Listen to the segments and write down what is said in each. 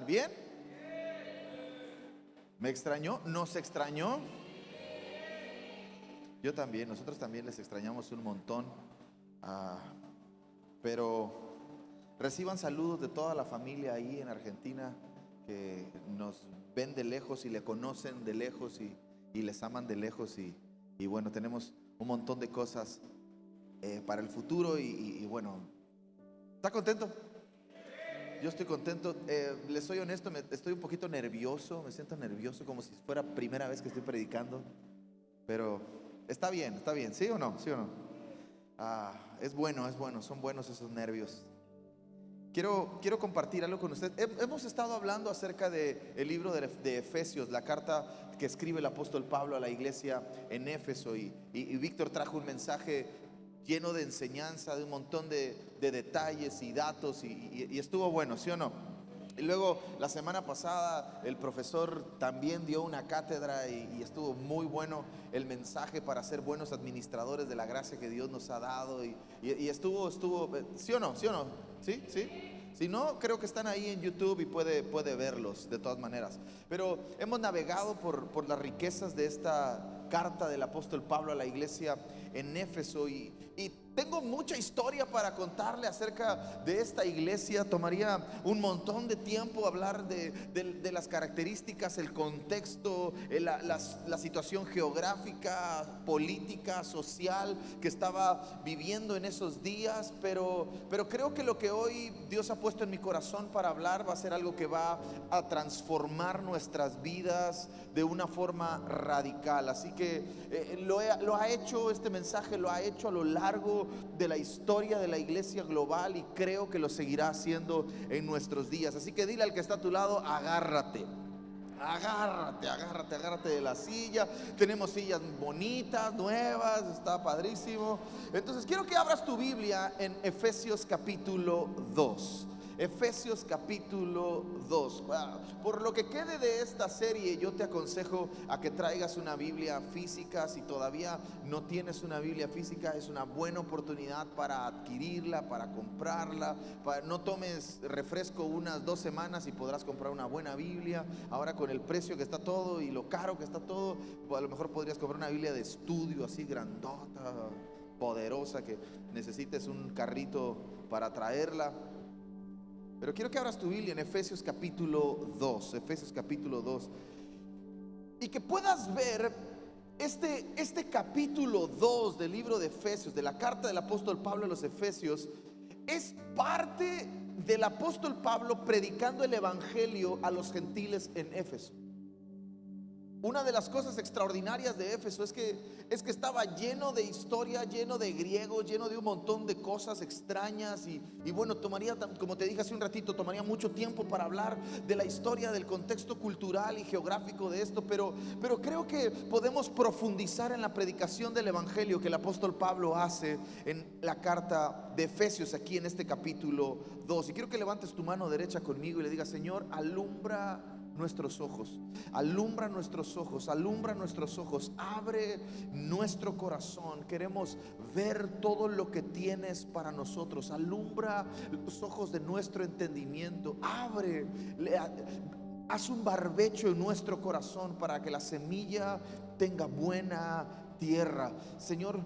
están? ¿Bien? ¿Me extrañó? ¿Nos extrañó? Yo también, nosotros también les extrañamos un montón. Pero reciban saludos de toda la familia ahí en Argentina que nos ven de lejos y le conocen de lejos y les aman de lejos. Y bueno, tenemos un montón de cosas para el futuro y bueno, ¿está contento? Yo estoy contento. Les soy honesto, estoy un poquito nervioso, me siento nervioso como si fuera primera vez que estoy predicando, pero está bien, ¿sí o no? ¿Sí o no? Es bueno, son buenos esos nervios. Quiero compartir algo con ustedes. Hemos estado hablando acerca del libro de Efesios, la carta que escribe el apóstol Pablo a la iglesia en Éfeso, y Víctor trajo un mensaje lleno de enseñanza, de un montón de detalles y datos, y estuvo bueno, ¿sí o no? Y luego la semana pasada el profesor también dio una cátedra y estuvo muy bueno el mensaje para ser buenos administradores de la gracia que Dios nos ha dado, y estuvo, ¿sí o no? ¿Sí o no? ¿Sí? Si no, creo que están ahí en YouTube y puede verlos de todas maneras. Pero hemos navegado por las riquezas de esta carta del apóstol Pablo a la iglesia en Éfeso, y tengo mucha historia para contarle acerca de esta iglesia. Tomaría un montón de tiempo hablar de las características, el contexto, la situación geográfica, política, social que estaba viviendo en esos días, pero creo que lo que hoy Dios ha puesto en mi corazón para hablar va a ser algo que va a transformar nuestras vidas de una forma radical. Así que lo ha hecho, este mensaje lo ha hecho a lo largo de la historia de la iglesia global, y creo que lo seguirá haciendo en nuestros días. Así que dile al que está a tu lado: agárrate de la silla. Tenemos sillas bonitas, nuevas, está padrísimo. Entonces quiero que abras tu Biblia en Efesios capítulo 2. Efesios capítulo 2. Por lo que quede de esta serie, yo te aconsejo a que traigas una Biblia física. Si todavía no tienes una Biblia física, es una buena oportunidad para adquirirla, para comprarla. No tomes refresco unas 2 semanas y podrás comprar una buena Biblia. Ahora con el precio que está todo y lo caro que está todo, pues a lo mejor podrías comprar una Biblia de estudio así grandota, poderosa, que necesites un carrito para traerla. Pero quiero que abras tu Biblia en Efesios capítulo 2. Efesios capítulo 2. Y que puedas ver este capítulo 2 del libro de Efesios, de la carta del apóstol Pablo a los Efesios. Es parte del apóstol Pablo predicando el evangelio a los gentiles en Éfeso. Una de las cosas extraordinarias de Éfeso es que estaba lleno de historia, lleno de griegos, lleno de un montón de cosas extrañas, y bueno, tomaría, como te dije hace un ratito, tomaría mucho tiempo para hablar de la historia, del contexto cultural y geográfico de esto, pero creo que podemos profundizar en la predicación del evangelio que el apóstol Pablo hace en la carta de Efesios, aquí en este capítulo 2. Y quiero que levantes tu mano derecha conmigo y le digas: Señor, alumbra nuestros ojos, alumbra nuestros ojos, alumbra nuestros ojos, abre nuestro corazón. Queremos ver todo lo que tienes para nosotros. Alumbra los ojos de nuestro entendimiento, abre, haz un barbecho en nuestro corazón para que la semilla tenga buena tierra. Señor,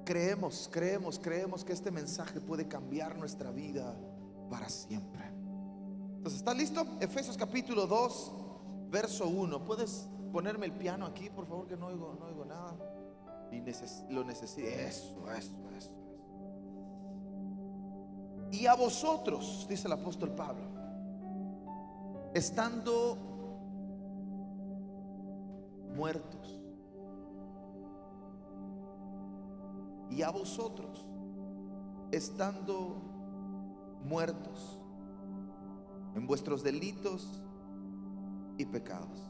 creemos que este mensaje puede cambiar nuestra vida para siempre. Entonces, ¿estás listo? Efesios capítulo 2, verso 1. ¿Puedes ponerme el piano aquí, por favor? Que no oigo nada. Y lo necesito. Eso. Y a vosotros, dice el apóstol Pablo, estando muertos. Y a vosotros, estando muertos en vuestros delitos y pecados.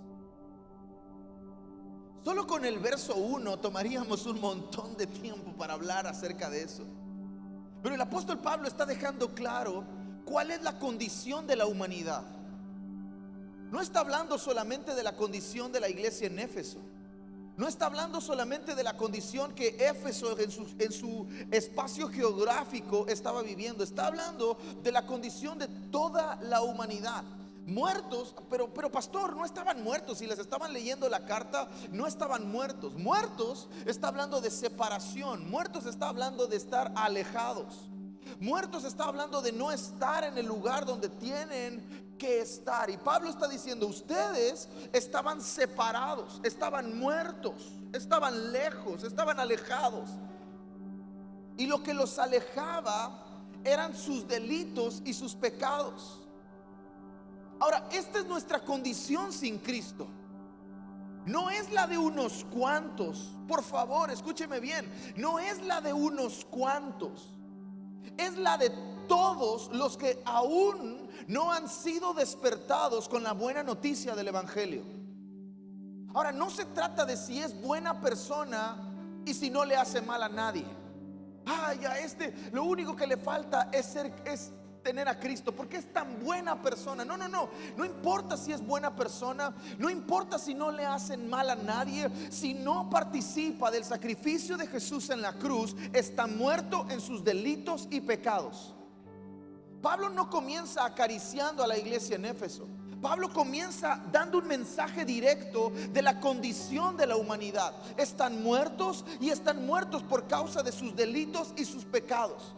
Solo con el verso 1 tomaríamos un montón de tiempo para hablar acerca de eso. Pero el apóstol Pablo está dejando claro cuál es la condición de la humanidad. No está hablando solamente de la condición de la iglesia en Éfeso. No está hablando solamente de la condición que Éfeso en su espacio geográfico estaba viviendo. Está hablando de la condición de toda la humanidad. Muertos, pero pastor, no estaban muertos. Si les estaban leyendo la carta, no estaban muertos. Muertos está hablando de separación. Muertos está hablando de estar alejados. Muertos está hablando de no estar en el lugar donde tienen que estar. Y Pablo está diciendo, ustedes estaban separados, estaban muertos, estaban lejos, estaban alejados. Y lo que los alejaba eran sus delitos y sus pecados. Ahora, esta es nuestra condición sin Cristo. No es la de unos cuantos. Por favor, escúcheme bien. No es la de unos cuantos. Es la de todos los que aún no han sido despertados con la buena noticia del Evangelio. Ahora, no se trata de si es buena persona y si no le hace mal a nadie. Ay, a lo único que le falta es tener a Cristo, porque es tan buena persona. No importa si es buena persona, no importa si no le hacen mal a nadie. Si no participa del sacrificio de Jesús en la cruz, está muerto en sus delitos y pecados. Pablo no comienza acariciando a la iglesia en Éfeso. Pablo comienza dando un mensaje directo de la condición de la humanidad. Están muertos, y están muertos por causa de sus delitos y sus pecados.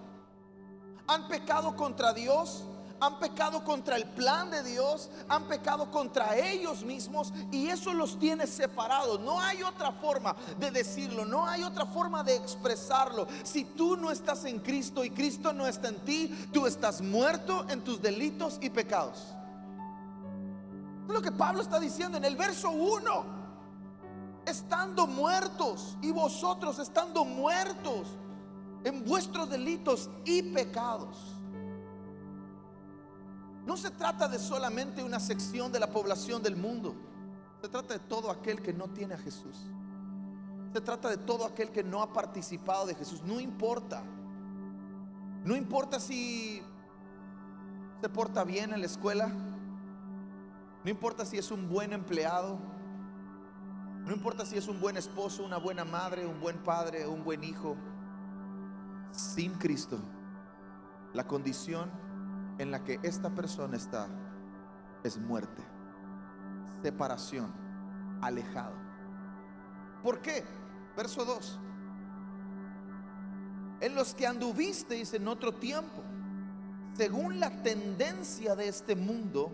Han pecado contra Dios, han pecado contra el plan de Dios, han pecado contra ellos mismos, y eso los tiene separados. No hay otra forma de decirlo, no hay otra forma de expresarlo. Si tú no estás en Cristo y Cristo no está en ti, tú estás muerto en tus delitos y pecados. Es lo que Pablo está diciendo en el verso 1. Estando muertos, y vosotros estando muertos en vuestros delitos y pecados. No se trata de solamente una sección de la población del mundo. Se trata de todo aquel que no tiene a Jesús. Se trata de todo aquel que no ha participado de Jesús. No importa. No importa si se porta bien en la escuela. No importa si es un buen empleado. No importa si es un buen esposo, una buena madre, un buen padre, un buen hijo. Sin Cristo, la condición en la que esta persona está es muerte, separación, alejado. ¿Por qué? Verso 2. En los que anduvisteis en otro tiempo, según la tendencia de este mundo,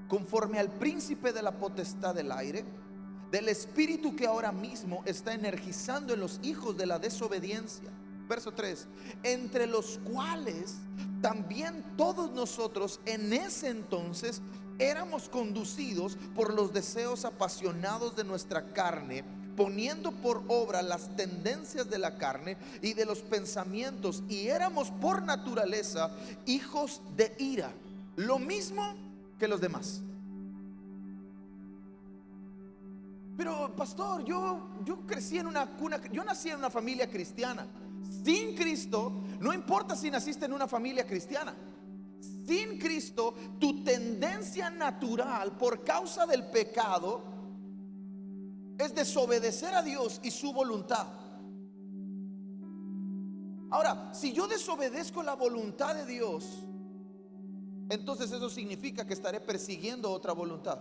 conforme al príncipe de la potestad del aire, del espíritu que ahora mismo está energizando en los hijos de la desobediencia. Verso 3. Entre los cuales también todos nosotros en ese entonces éramos conducidos por los deseos apasionados de nuestra carne, poniendo por obra las tendencias de la carne y de los pensamientos, y éramos por naturaleza hijos de ira, lo mismo que los demás. Pero pastor, yo crecí en una cuna, yo nací en una familia cristiana. Sin Cristo, no importa si naciste en una familia cristiana, sin Cristo, tu tendencia natural por causa del pecado es desobedecer a Dios y su voluntad. Ahora, si yo desobedezco la voluntad de Dios, entonces eso significa que estaré persiguiendo otra voluntad.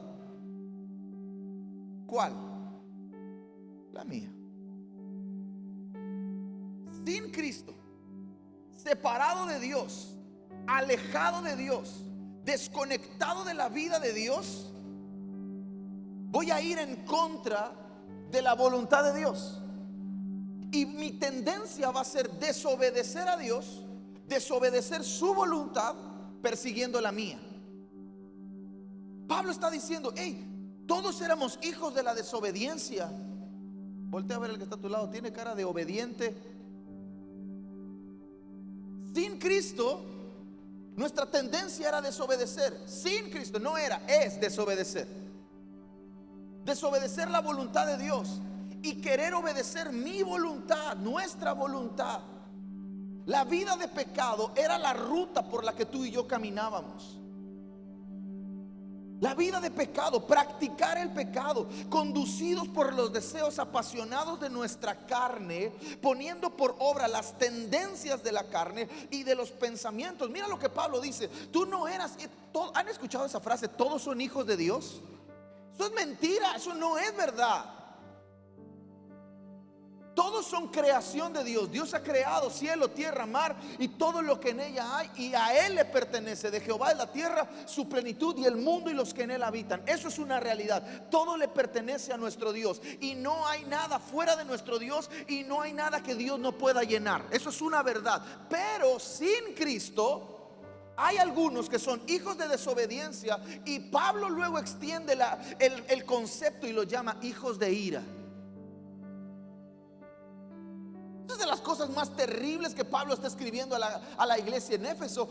¿Cuál? La mía. Sin Cristo, separado de Dios, alejado de Dios, desconectado de la vida de Dios, voy a ir en contra de la voluntad de Dios. Y mi tendencia va a ser desobedecer a Dios, desobedecer su voluntad, persiguiendo la mía. Pablo está diciendo, hey, todos éramos hijos de la desobediencia. Voltea a ver el que está a tu lado, tiene cara de obediente. Sin Cristo, nuestra tendencia era desobedecer. Sin Cristo no era, es desobedecer. Desobedecer la voluntad de Dios y querer obedecer mi voluntad, nuestra voluntad. La vida de pecado era la ruta por la que tú y yo caminábamos. La vida de pecado, practicar el pecado, conducidos por los deseos apasionados de nuestra carne, poniendo por obra las tendencias de la carne y de los pensamientos. Mira lo que Pablo dice: tú no eras, ¿han escuchado esa frase? Todos son hijos de Dios. Eso es mentira, eso no es verdad. Todos son creación de Dios. Dios ha creado cielo, tierra, mar y todo lo que en ella hay, y a Él le pertenece. De Jehová es la tierra, su plenitud, y el mundo y los que en él habitan. Eso es una realidad. Todo le pertenece a nuestro Dios, y no hay nada fuera de nuestro Dios, y no hay nada que Dios no pueda llenar. Eso es una verdad. Pero sin Cristo hay algunos que son hijos de desobediencia, y Pablo luego extiende el concepto y lo llama hijos de ira. Es de las cosas más terribles que Pablo está escribiendo a la iglesia en Éfeso.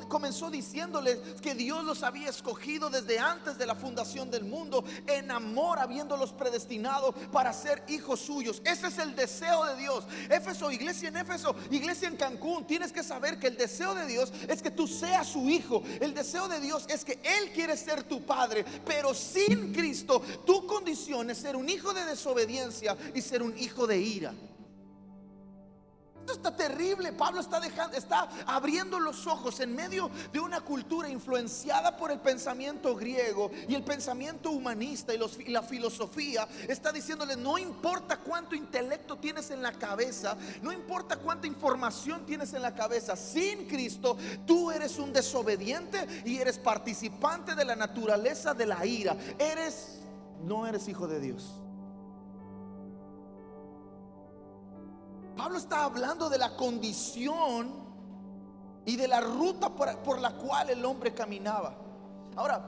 Comenzó diciéndoles que Dios los había escogido desde antes de la fundación del mundo, en amor, habiéndolos predestinado para ser hijos suyos. Ese es el deseo de Dios. Éfeso, iglesia en Éfeso, iglesia en Cancún, tienes que saber que el deseo de Dios es que tú seas su hijo. El deseo de Dios es que Él quiere ser tu padre. Pero sin Cristo, tu condición es ser un hijo de desobediencia y ser un hijo de ira. Esto está terrible. Pablo está abriendo los ojos en medio de una cultura influenciada por el pensamiento griego y el pensamiento humanista y la filosofía. Está diciéndole: no importa cuánto intelecto tienes en la cabeza, no importa cuánta información tienes en la cabeza, sin Cristo tú eres un desobediente y eres participante de la naturaleza de la ira. No eres hijo de Dios. Pablo está hablando de la condición y de la ruta por la cual el hombre caminaba. Ahora,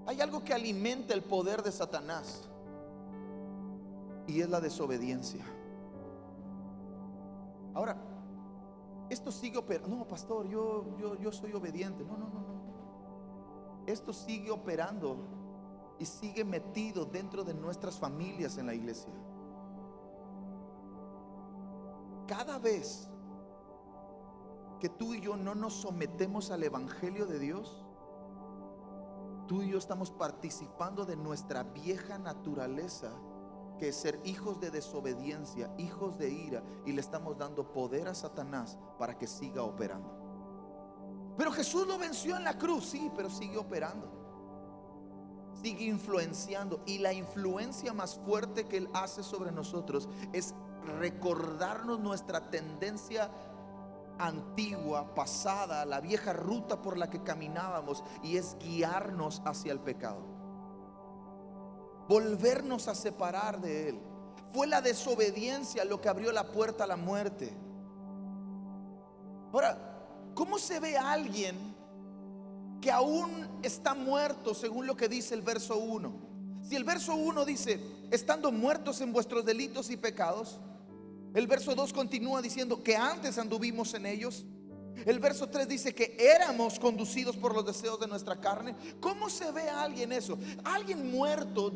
hay algo que alimenta el poder de Satanás, y es la desobediencia. Ahora, esto sigue operando. No, pastor, yo soy obediente. No. Esto sigue operando y sigue metido dentro de nuestras familias en la iglesia. Cada vez que tú y yo no nos sometemos al evangelio de Dios, tú y yo estamos participando de nuestra vieja naturaleza, que es ser hijos de desobediencia, hijos de ira, y le estamos dando poder a Satanás para que siga operando. Pero Jesús lo venció en la cruz, sí, pero sigue operando, sigue influenciando, y la influencia más fuerte que Él hace sobre nosotros es recordarnos nuestra tendencia antigua, pasada, la vieja ruta por la que caminábamos, y es guiarnos hacia el pecado, volvernos a separar de Él. Fue la desobediencia lo que abrió la puerta a la muerte. Ahora, ¿cómo se ve a alguien que aún está muerto según lo que dice el verso 1? Si el verso 1 dice: estando muertos en vuestros delitos y pecados, el verso 2 continúa diciendo que antes anduvimos en ellos. El verso 3 dice que éramos conducidos por los deseos de nuestra carne. ¿Cómo se ve a alguien eso? Alguien muerto.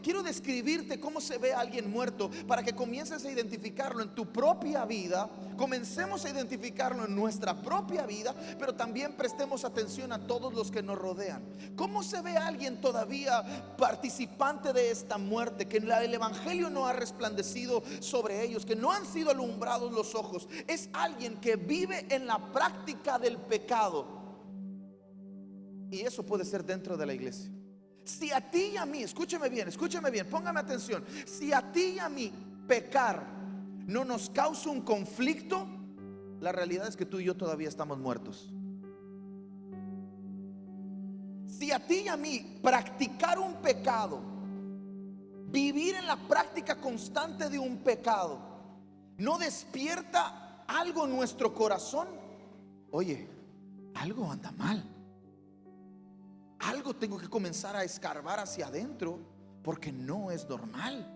Quiero describirte cómo se ve a alguien muerto, para que comiences a identificarlo en tu propia vida. Comencemos a identificarlo en nuestra propia vida, pero también prestemos atención a todos los que nos rodean. ¿Cómo se ve a alguien todavía participante de esta muerte, que el evangelio no ha resplandecido sobre ellos, que no han sido alumbrados los ojos? Es alguien que vive en la práctica del pecado, y eso puede ser dentro de la iglesia. Si a ti y a mí, escúcheme bien, póngame atención. Si a ti y a mí pecar no nos causa un conflicto, la realidad es que tú y yo todavía estamos muertos. Si a ti y a mí practicar un pecado, vivir en la práctica constante de un pecado, no despierta algo en nuestro corazón, oye, algo anda mal. Algo tengo que comenzar a escarbar hacia adentro, porque no es normal.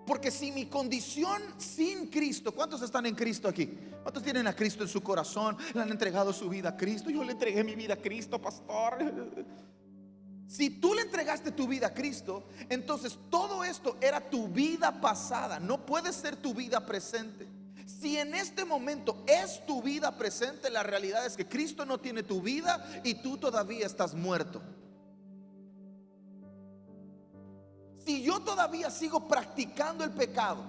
Porque si mi condición sin Cristo, ¿cuántos están en Cristo aquí? ¿Cuántos tienen a Cristo en su corazón? ¿Le han entregado su vida a Cristo? Yo le entregué mi vida a Cristo, pastor. Si tú le entregaste tu vida a Cristo, entonces todo esto era tu vida pasada, no puede ser tu vida presente. Si en este momento es tu vida presente, la realidad es que Cristo no tiene tu vida y tú todavía estás muerto. Si yo todavía sigo practicando el pecado,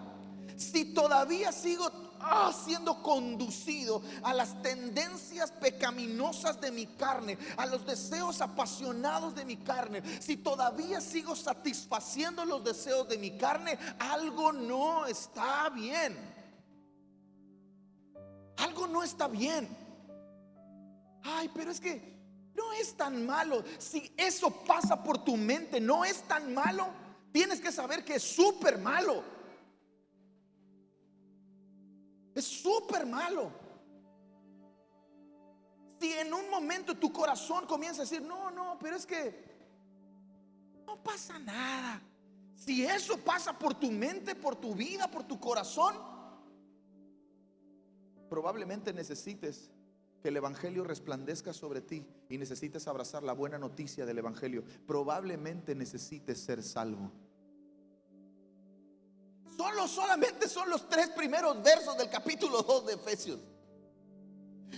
si todavía sigo siendo conducido a las tendencias pecaminosas de mi carne, a los deseos apasionados de mi carne, si todavía sigo satisfaciendo los deseos de mi carne, algo no está bien. Algo no está bien. Ay, pero es que no es tan malo. Si eso pasa por tu mente, no es tan malo. Tienes que saber que es súper malo. Es súper malo. Si en un momento tu corazón comienza a decir, no, pero es que no pasa nada. Si eso pasa por tu mente, por tu vida, por tu corazón, probablemente necesites que el evangelio resplandezca sobre ti y necesites abrazar la buena noticia del evangelio. Probablemente necesites ser salvo. Solamente son los 3 primeros versos del capítulo 2 de Efesios.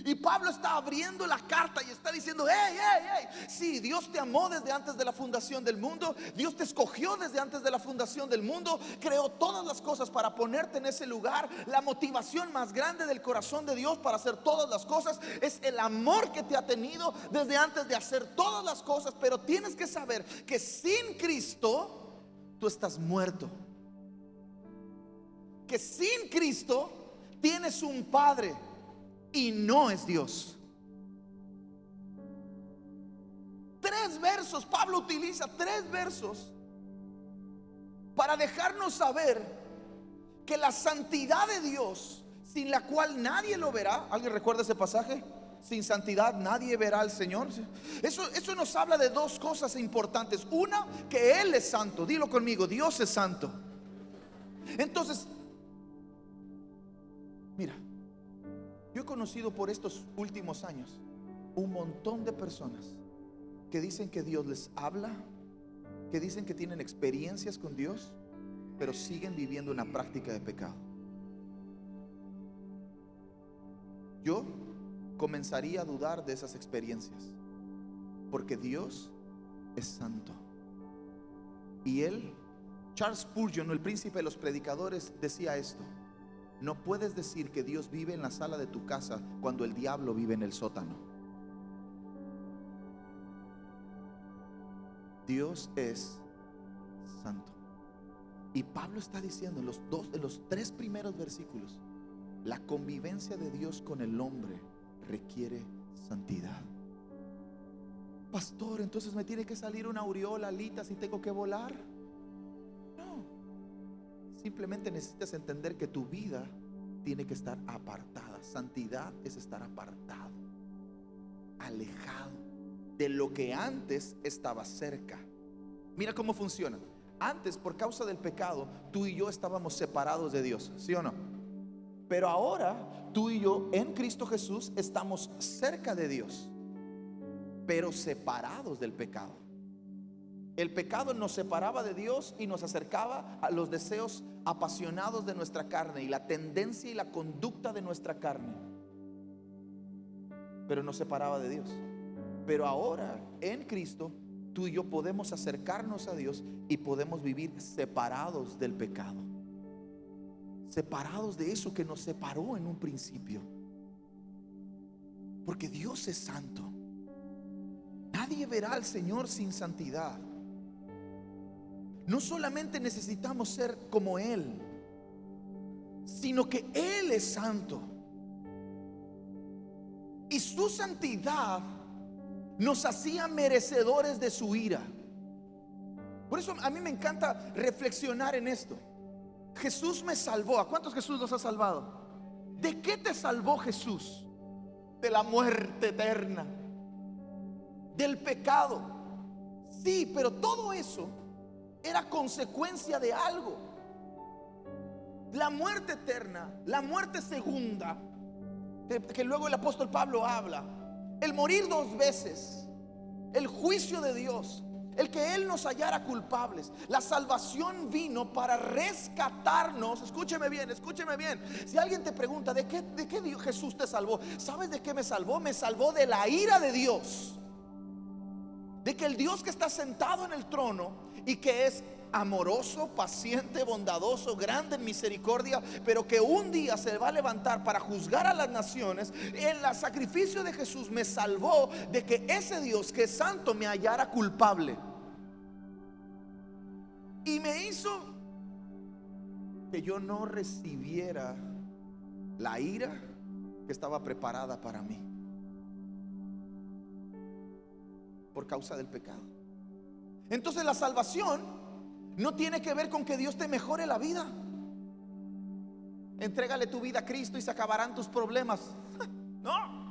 Y Pablo está abriendo la carta y está diciendo, hey, sí, Dios te amó desde antes de la fundación del mundo. Dios te escogió desde antes de la fundación del mundo. Creó todas las cosas para ponerte en ese lugar. La motivación más grande del corazón de Dios para hacer todas las cosas es el amor que te ha tenido desde antes de hacer todas las cosas. Pero tienes que saber que sin Cristo tú estás muerto. Que sin Cristo tienes un Padre y no es Dios. 3 versos, Pablo utiliza 3 versos para dejarnos saber que la santidad de Dios, sin la cual nadie lo verá. ¿Alguien recuerda ese pasaje? Sin santidad nadie verá al Señor. Eso nos habla de 2 cosas importantes. Una, que Él es santo. Dilo conmigo, Dios es santo. Entonces, mira, yo he conocido por estos últimos años un montón de personas que dicen que Dios les habla, que dicen que tienen experiencias con Dios, pero siguen viviendo una práctica de pecado. Yo comenzaría a dudar de esas experiencias, porque Dios es santo. Y Charles Spurgeon, el príncipe de los predicadores, decía esto: no puedes decir que Dios vive en la sala de tu casa cuando el diablo vive en el sótano. Dios es santo. Y Pablo está diciendo en los 3 primeros versículos, la convivencia de Dios con el hombre requiere santidad. Pastor, entonces me tiene que salir una aureola, alitas y tengo que volar. Simplemente necesitas entender que tu vida tiene que estar apartada. Santidad es estar apartado, alejado de lo que antes estaba cerca. Mira cómo funciona. Antes, por causa del pecado, tú y yo estábamos separados de Dios, ¿sí o no? Pero ahora tú y yo en Cristo Jesús estamos cerca de Dios, pero separados del pecado. El pecado nos separaba de Dios y nos acercaba a los deseos apasionados de nuestra carne y la tendencia y la conducta de nuestra carne, pero nos separaba de Dios. Pero ahora en Cristo tú y yo podemos acercarnos a Dios y podemos vivir separados del pecado, separados de eso que nos separó en un principio, porque Dios es santo. Nadie verá al Señor sin santidad. No solamente necesitamos ser como Él, sino que Él es santo. Y su santidad nos hacía merecedores de su ira. Por eso a mí me encanta reflexionar en esto. Jesús me salvó. ¿A cuántos Jesús los ha salvado? ¿De qué te salvó Jesús? De la muerte eterna, del pecado. Sí, pero todo eso era consecuencia de algo. La muerte eterna, la muerte segunda, que luego el apóstol Pablo habla, el morir 2 veces, el juicio de Dios, el que Él nos hallara culpables. La salvación vino para rescatarnos. Escúcheme bien, escúcheme bien. Si alguien te pregunta ¿de qué Jesús te salvó? ¿Sabes de qué me salvó? Me salvó de la ira de Dios. De que el Dios que está sentado en el trono y que es amoroso, paciente, bondadoso, grande en misericordia, pero que un día se va a levantar para juzgar a las naciones, el sacrificio de Jesús me salvó de que ese Dios que es santo me hallara culpable. Y me hizo que yo no recibiera la ira que estaba preparada para mí por causa del pecado. Entonces la salvación no tiene que ver con que Dios te mejore la vida. Entrégale tu vida a Cristo y se acabarán tus problemas. No.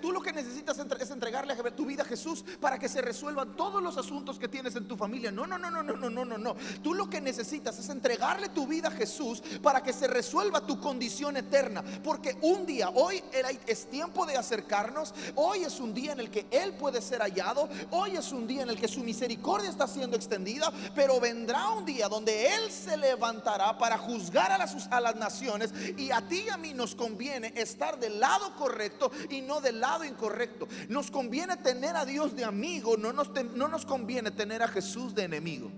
Tú lo que necesitas es entregarle tu vida a Jesús para que se resuelvan todos los asuntos que tienes en tu familia. No. Tú lo que necesitas es entregarle tu vida a Jesús para que se resuelva tu condición eterna. Porque un día, hoy es tiempo de acercarnos. Hoy es un día en el que Él puede ser hallado. Hoy es un día en el que su misericordia está siendo extendida. Pero vendrá un día donde Él se levantará para juzgar a las naciones. Y a ti y a mí nos conviene estar del lado correcto y no del lado incorrecto. Nos conviene tener a Dios de amigo, no nos conviene tener a Jesús de enemigo.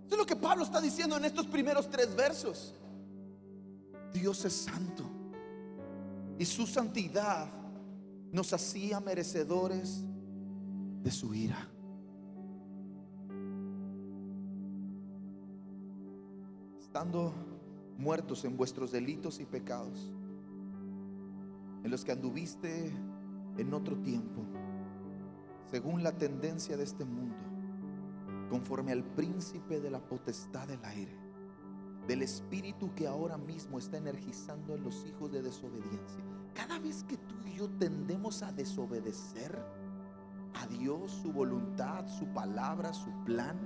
Eso es lo que Pablo está diciendo en estos primeros 3 versos. Dios es santo y su santidad nos hacía merecedores de su ira. Estando muertos en vuestros delitos y pecados, en los que anduviste en otro tiempo, según la tendencia de este mundo, conforme al príncipe de la potestad del aire, del espíritu que ahora mismo está energizando en los hijos de desobediencia. Cada vez que tú y yo tendemos a desobedecer a Dios, su voluntad, su palabra, su plan,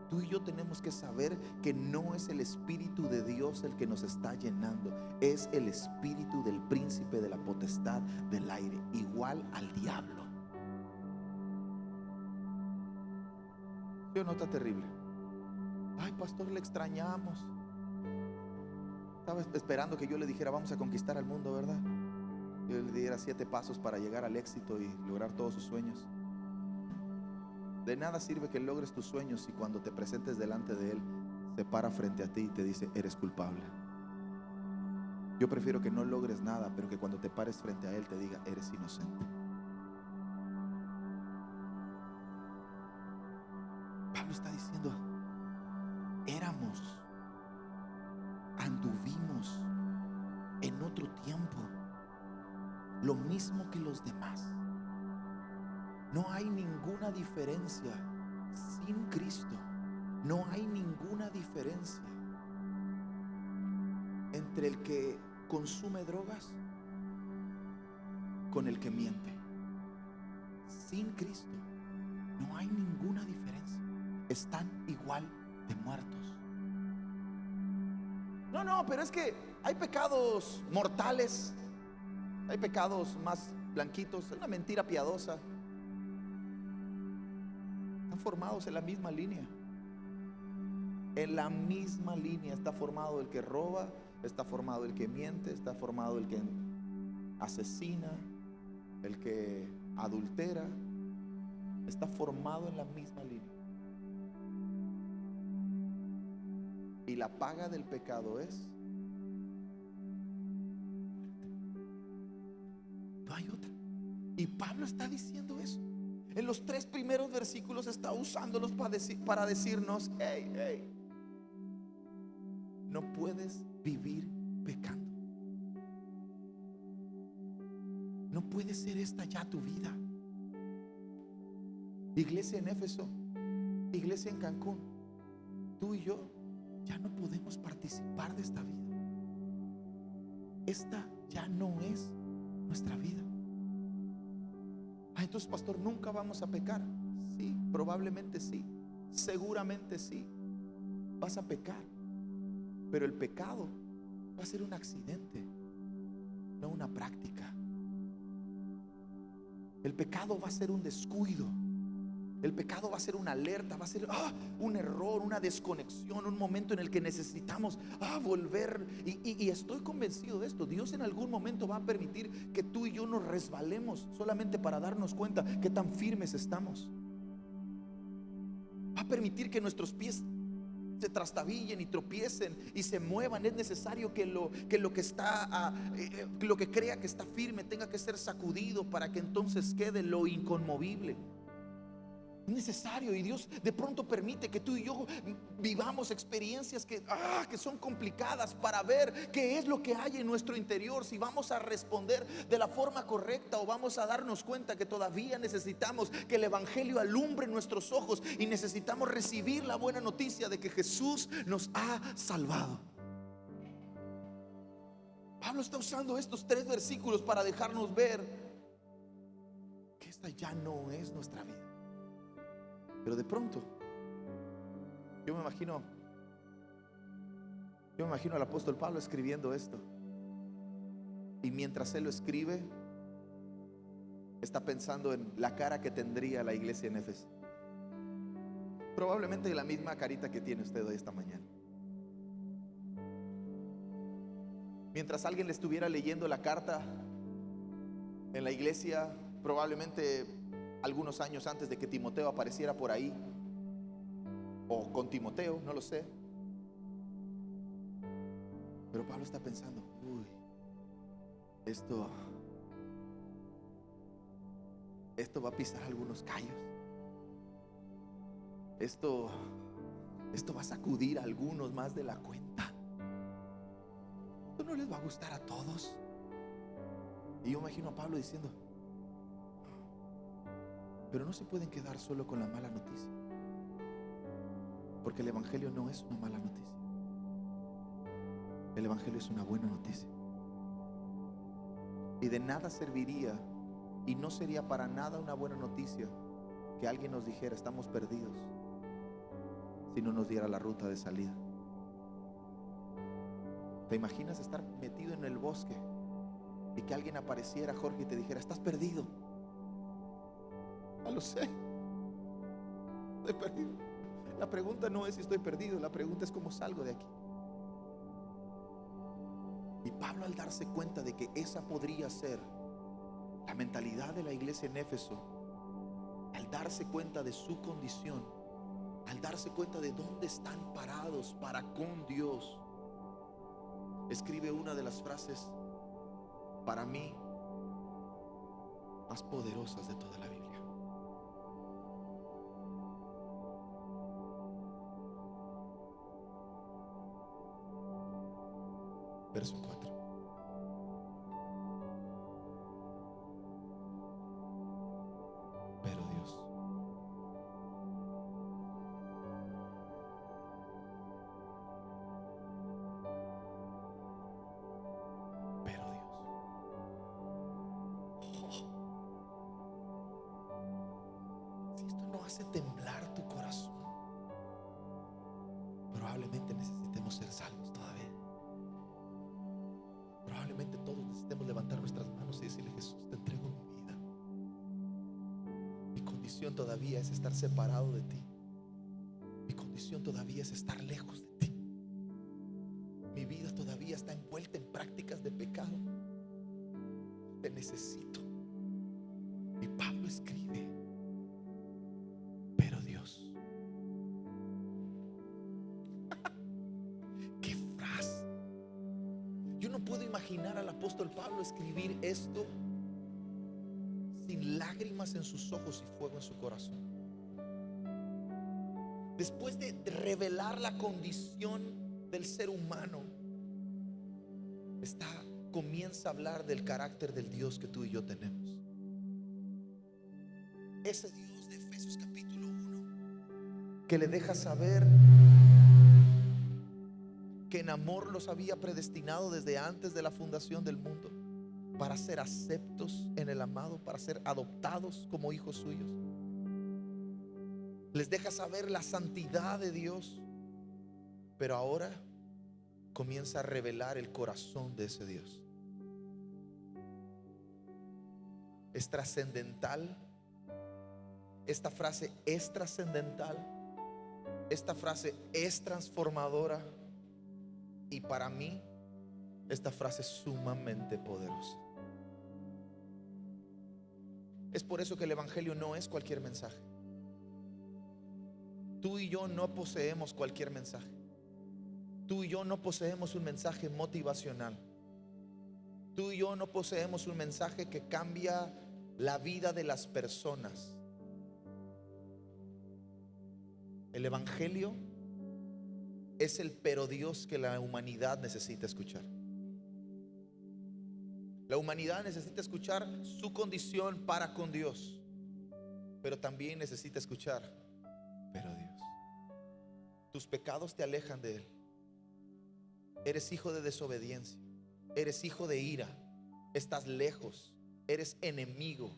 tú y yo tenemos que saber que no es el Espíritu de Dios el que nos está llenando, es el espíritu del príncipe de la potestad del aire, igual al diablo. ¿Sí o no está terrible? Ay, pastor, le extrañamos. Estaba esperando que yo le dijera vamos a conquistar al mundo, ¿verdad? Yo le diera 7 pasos para llegar al éxito y lograr todos sus sueños. De nada sirve que logres tus sueños si cuando te presentes delante de Él se para frente a ti y te dice eres culpable. Yo prefiero que no logres nada, pero que cuando te pares frente a Él te diga eres inocente. Pablo está diciendo anduvimos en otro tiempo lo mismo que los demás. No hay ninguna diferencia sin Cristo. No hay ninguna diferencia entre el que consume drogas con el que miente. Sin Cristo no hay ninguna diferencia. Están igual de muertos. No, pero es que hay pecados mortales, hay pecados más blanquitos, es una mentira piadosa. Están formados en la misma línea. En la misma línea está formado el que roba, está formado el que miente, está formado el que asesina, el que adultera. Está formado en la misma línea. Y la paga del pecado es no hay otra. Y Pablo está diciendo eso. En los 3 primeros versículos está usándolos para decirnos hey, no puedes vivir pecando. No puede ser esta ya tu vida. Iglesia en Éfeso, iglesia en Cancún, tú y yo ya no podemos participar de esta vida. Esta ya no es nuestra vida. Entonces, pastor, nunca vamos a pecar. Sí, probablemente sí, seguramente sí, vas a pecar, pero el pecado va a ser un accidente, no una práctica. El pecado va a ser un descuido. El pecado va a ser una alerta, va a ser un error, una desconexión, un momento en el que necesitamos volver. Y estoy convencido de esto. Dios en algún momento va a permitir que tú y yo nos resbalemos solamente para darnos cuenta que tan firmes estamos. Va a permitir que nuestros pies se trastabillen y tropiecen y se muevan. Es necesario que lo que está lo que crea que está firme tenga que ser sacudido para que entonces quede lo inconmovible. Es necesario, y Dios de pronto permite que tú y yo vivamos experiencias que son complicadas para ver qué es lo que hay en nuestro interior, si vamos a responder de la forma correcta o vamos a darnos cuenta que todavía necesitamos que el evangelio alumbre nuestros ojos y necesitamos recibir la buena noticia de que Jesús nos ha salvado. Pablo está usando estos 3 versículos para dejarnos ver que esta ya no es nuestra vida. Pero de pronto yo me imagino al apóstol Pablo escribiendo esto, y mientras él lo escribe está pensando en la cara que tendría la iglesia en Éfeso. Probablemente la misma carita que tiene usted hoy esta mañana. Mientras alguien le estuviera leyendo la carta en la iglesia, probablemente algunos años antes de que Timoteo apareciera por ahí, o con Timoteo, no lo sé. Pero Pablo está pensando, esto va a pisar algunos callos. Esto va a sacudir a algunos más de la cuenta. Esto no les va a gustar a todos. Y yo imagino a Pablo diciendo, pero no se pueden quedar solo con la mala noticia, porque el evangelio no es una mala noticia. El evangelio es una buena noticia. Y de nada serviría, y no sería para nada una buena noticia, que alguien nos dijera estamos perdidos, si no nos diera la ruta de salida. ¿Te imaginas estar metido en el bosque y que alguien apareciera, Jorge, y te dijera estás perdido? Ya lo sé, estoy perdido. La pregunta no es si estoy perdido, la pregunta es cómo salgo de aquí. Y Pablo, al darse cuenta de que esa podría ser la mentalidad de la iglesia en Éfeso, al darse cuenta de su condición, al darse cuenta de dónde están parados para con Dios, escribe una de las frases para mí más poderosas de toda la Biblia. Verso 4. Pero Dios si esto no hace temblar tu corazón, probablemente necesitemos ser salvos todavía. Probablemente todos necesitemos levantar nuestras manos y decirle: Jesús, te entrego mi vida. Mi condición todavía es estar separado de ti. Mi condición todavía es estar lejos de ti. Mi vida todavía está envuelta en prácticas de pecado. Te necesito. Y Pablo escribe: pero Dios. ¡Qué frase! Yo no puedo imaginar al apóstol Pablo escribir esto sin lágrimas en sus ojos y fuego en su corazón. Después de revelar la condición del ser humano, comienza a hablar del carácter del Dios que tú y yo tenemos. Ese Dios de Efesios capítulo 1, que le deja saber que en amor los había predestinado desde antes de la fundación del mundo para ser aceptos en el amado, para ser adoptados como hijos suyos. Les deja saber la santidad de Dios, pero ahora comienza a revelar el corazón de ese Dios. es trascendental. Esta frase es trascendental. Esta frase es transformadora. Y para mí, esta frase es sumamente poderosa. Es por eso que el evangelio no es cualquier mensaje. Tú y yo no poseemos cualquier mensaje. Tú y yo no poseemos un mensaje motivacional. Tú y yo no poseemos un mensaje que cambia la vida de las personas. El evangelio es el pero Dios que la humanidad necesita escuchar. La humanidad necesita escuchar su condición para con Dios, pero también necesita escuchar pero Dios. Tus pecados te alejan de Él. Eres hijo de desobediencia. Eres hijo de ira. Estás lejos. Eres enemigo.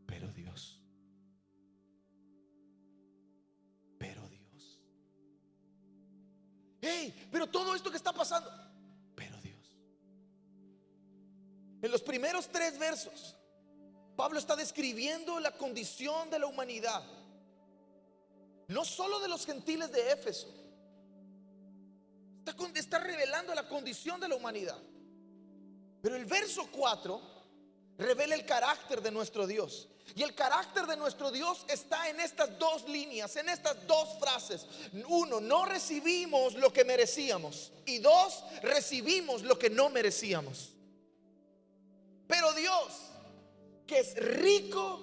Pero Dios. Pero Dios. Hey, pero todo esto que está pasando. Pero Dios. En los primeros 3 versos, Pablo está describiendo la condición de la humanidad. No solo de los gentiles de Éfeso. Está revelando la condición de la humanidad. Pero el verso 4 revela el carácter de nuestro Dios. Y el carácter de nuestro Dios está en estas 2 líneas, en estas 2 frases. 1, no recibimos lo que merecíamos. Y 2, recibimos lo que no merecíamos. Pero Dios, que es rico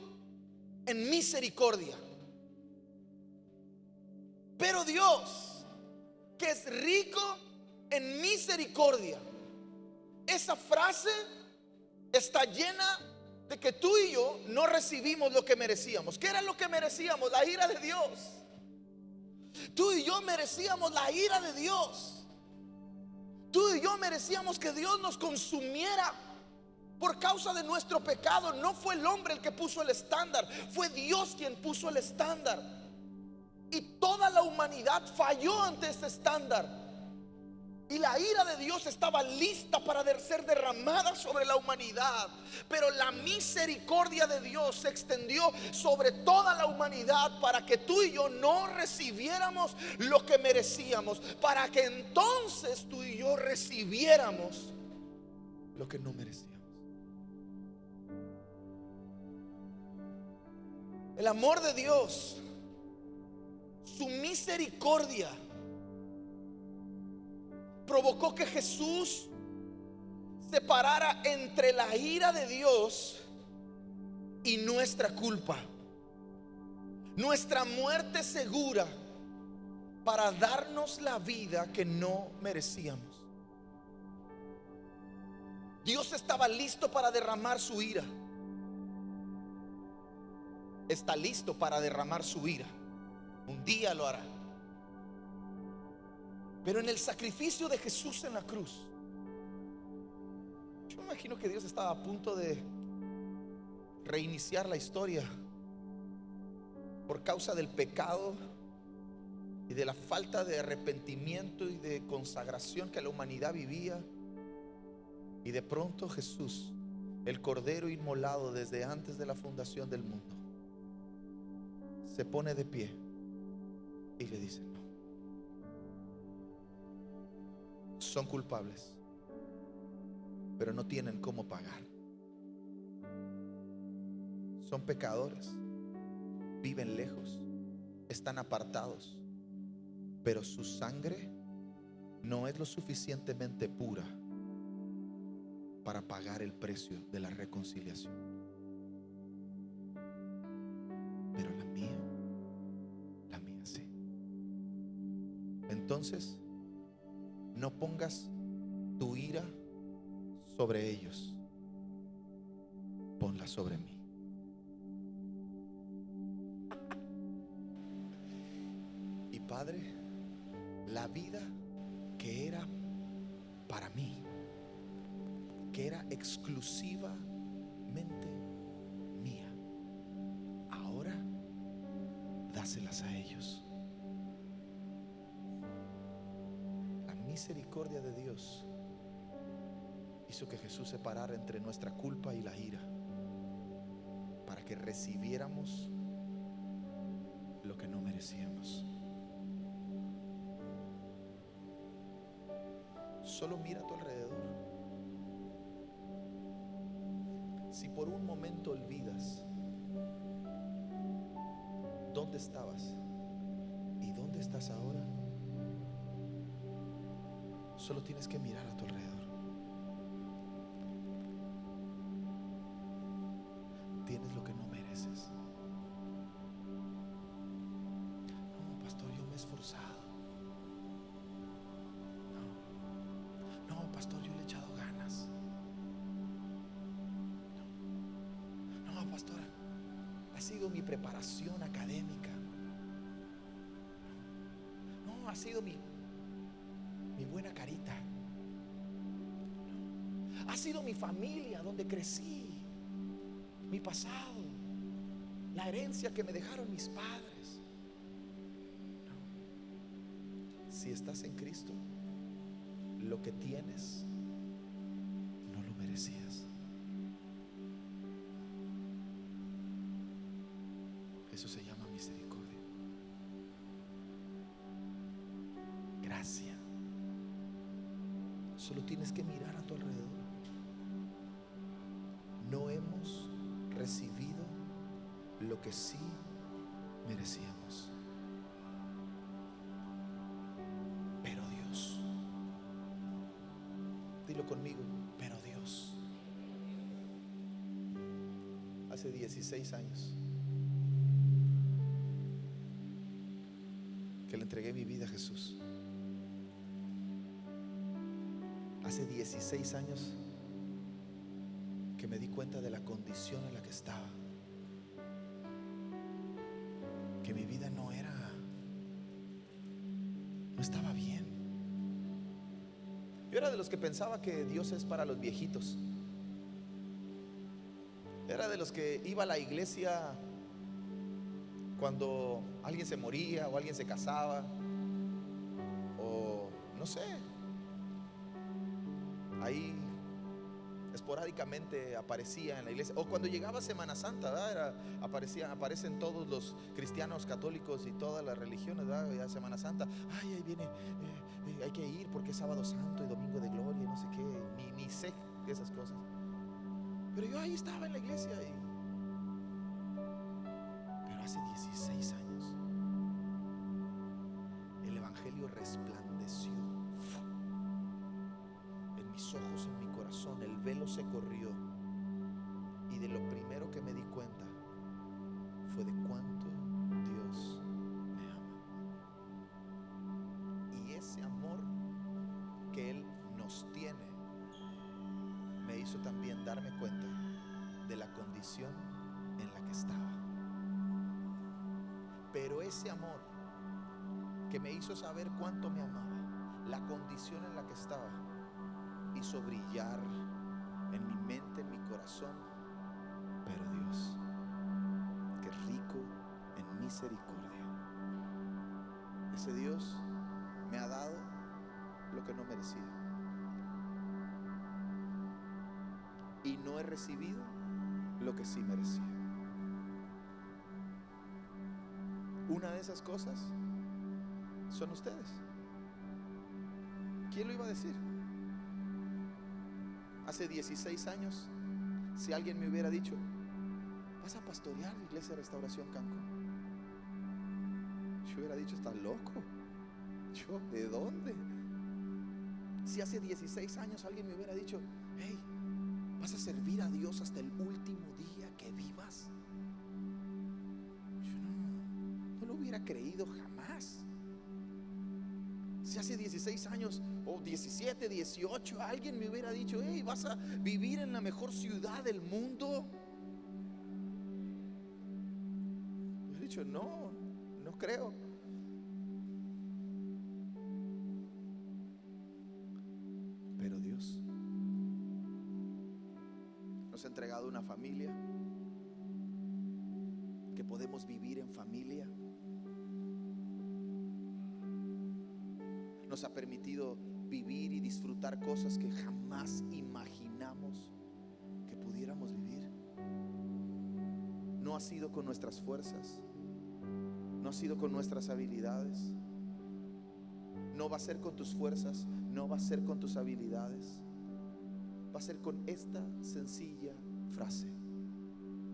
en misericordia. Pero Dios, que es rico en misericordia. Esa frase está llena de que tú y yo no recibimos lo que merecíamos. ¿Qué era lo que merecíamos? La ira de Dios. Tú y yo merecíamos la ira de Dios. Tú y yo merecíamos que Dios nos consumiera por causa de nuestro pecado. No fue el hombre el que puso el estándar, fue Dios quien puso el estándar. Y toda la humanidad falló ante ese estándar. Y la ira de Dios estaba lista para ser derramada sobre la humanidad. Pero la misericordia de Dios se extendió sobre toda la humanidad para que tú y yo no recibiéramos lo que merecíamos. Para que entonces tú y yo recibiéramos lo que no merecíamos. El amor de Dios, su misericordia, provocó que Jesús separara entre la ira de Dios y nuestra culpa, nuestra muerte segura, para darnos la vida que no merecíamos. Dios estaba listo para derramar su ira. Está listo para derramar su ira. Un día lo hará. Pero en el sacrificio de Jesús en la cruz, yo me imagino que Dios estaba a punto de reiniciar la historia por causa del pecado y de la falta de arrepentimiento y de consagración que la humanidad vivía. Y de pronto Jesús, el Cordero inmolado desde antes de la fundación del mundo, se pone de pie y le dice: no, son culpables, pero no tienen cómo pagar. Son pecadores, viven lejos, están apartados, pero su sangre no es lo suficientemente pura para pagar el precio de la reconciliación. Pero la mía sí. Entonces, no pongas tu ira sobre ellos, ponla sobre mí. Y Padre, la vida que era para mí, que era exclusivamente mía, ahora dáselas a ellos. La misericordia de Dios hizo que Jesús separara entre nuestra culpa y la ira. que recibiéramos lo que no merecíamos. Solo mira a tu alrededor. Si por un momento olvidas dónde estabas y dónde estás ahora, solo tienes que mirar a tu alrededor. Tienes lo que no mereces. No, pastor, yo me he esforzado. No, pastor, yo le he echado ganas. No, pastor, ha sido mi preparación académica. No, ha sido mi buena carita. Ha sido mi familia donde crecí, mi pasado, la herencia que me dejaron mis padres. Si estás en Cristo, lo que tienes no lo merecías. Eso se llama misericordia, gracia. Solo tienes que mirar a tu alrededor. No hemos recibido lo que sí merecíamos, pero Dios, dilo conmigo, pero Dios. Hace 16 años que le entregué mi vida a Jesús. Hace 16 años que me di cuenta de la condición en la que estaba, que mi vida no estaba bien. Yo era de los que pensaba que Dios es para los viejitos. Era de los que iba a la iglesia cuando alguien se moría o alguien se casaba, o no sé, ahí esporádicamente aparecía en la iglesia, o cuando llegaba Semana Santa, ¿verdad? Aparecen todos los cristianos, católicos y todas las religiones, ¿verdad? Ya Semana Santa, ay, ahí viene, hay que ir porque es sábado santo y domingo de gloria y no sé qué, ni sé esas cosas. Pero yo ahí estaba en la iglesia pero hace 16 años el evangelio resplandeció en mis ojos, en mi corazón. El velo se corrió y de lo primero que me di cuenta fue de cuánto Dios me ama. Y ese amor que Él nos tiene me hizo también darme cuenta de la condición en la que estaba. Pero ese amor que me hizo saber cuánto me amaba, la condición en la que estaba, hizo brillar en mi mente, en mi corazón. Pero Dios, que rico en misericordia, ese Dios me ha dado lo que no merecía y no he recibido lo que sí merecía. Una de esas cosas son ustedes. ¿Quién lo iba a decir? Hace 16 años, si alguien me hubiera dicho, vas a pastorear la Iglesia de Restauración Cancún, yo hubiera dicho, estás loco. ¿Yo? ¿De dónde? Si hace 16 años alguien me hubiera dicho, hey, vas a servir a Dios hasta el último día que vivas, yo no lo hubiera creído jamás. Si hace 16 años o 17, 18 alguien me hubiera dicho, hey, vas a vivir en la mejor ciudad del mundo, yo he dicho, no creo. Pero Dios nos ha entregado una familia, que podemos vivir en familia. Nos ha permitido vivir y disfrutar cosas que jamás imaginamos que pudiéramos vivir. no ha sido con nuestras fuerzas, no ha sido con nuestras habilidades, no va a ser con tus fuerzas, no va a ser con tus habilidades, va a ser con esta sencilla frase: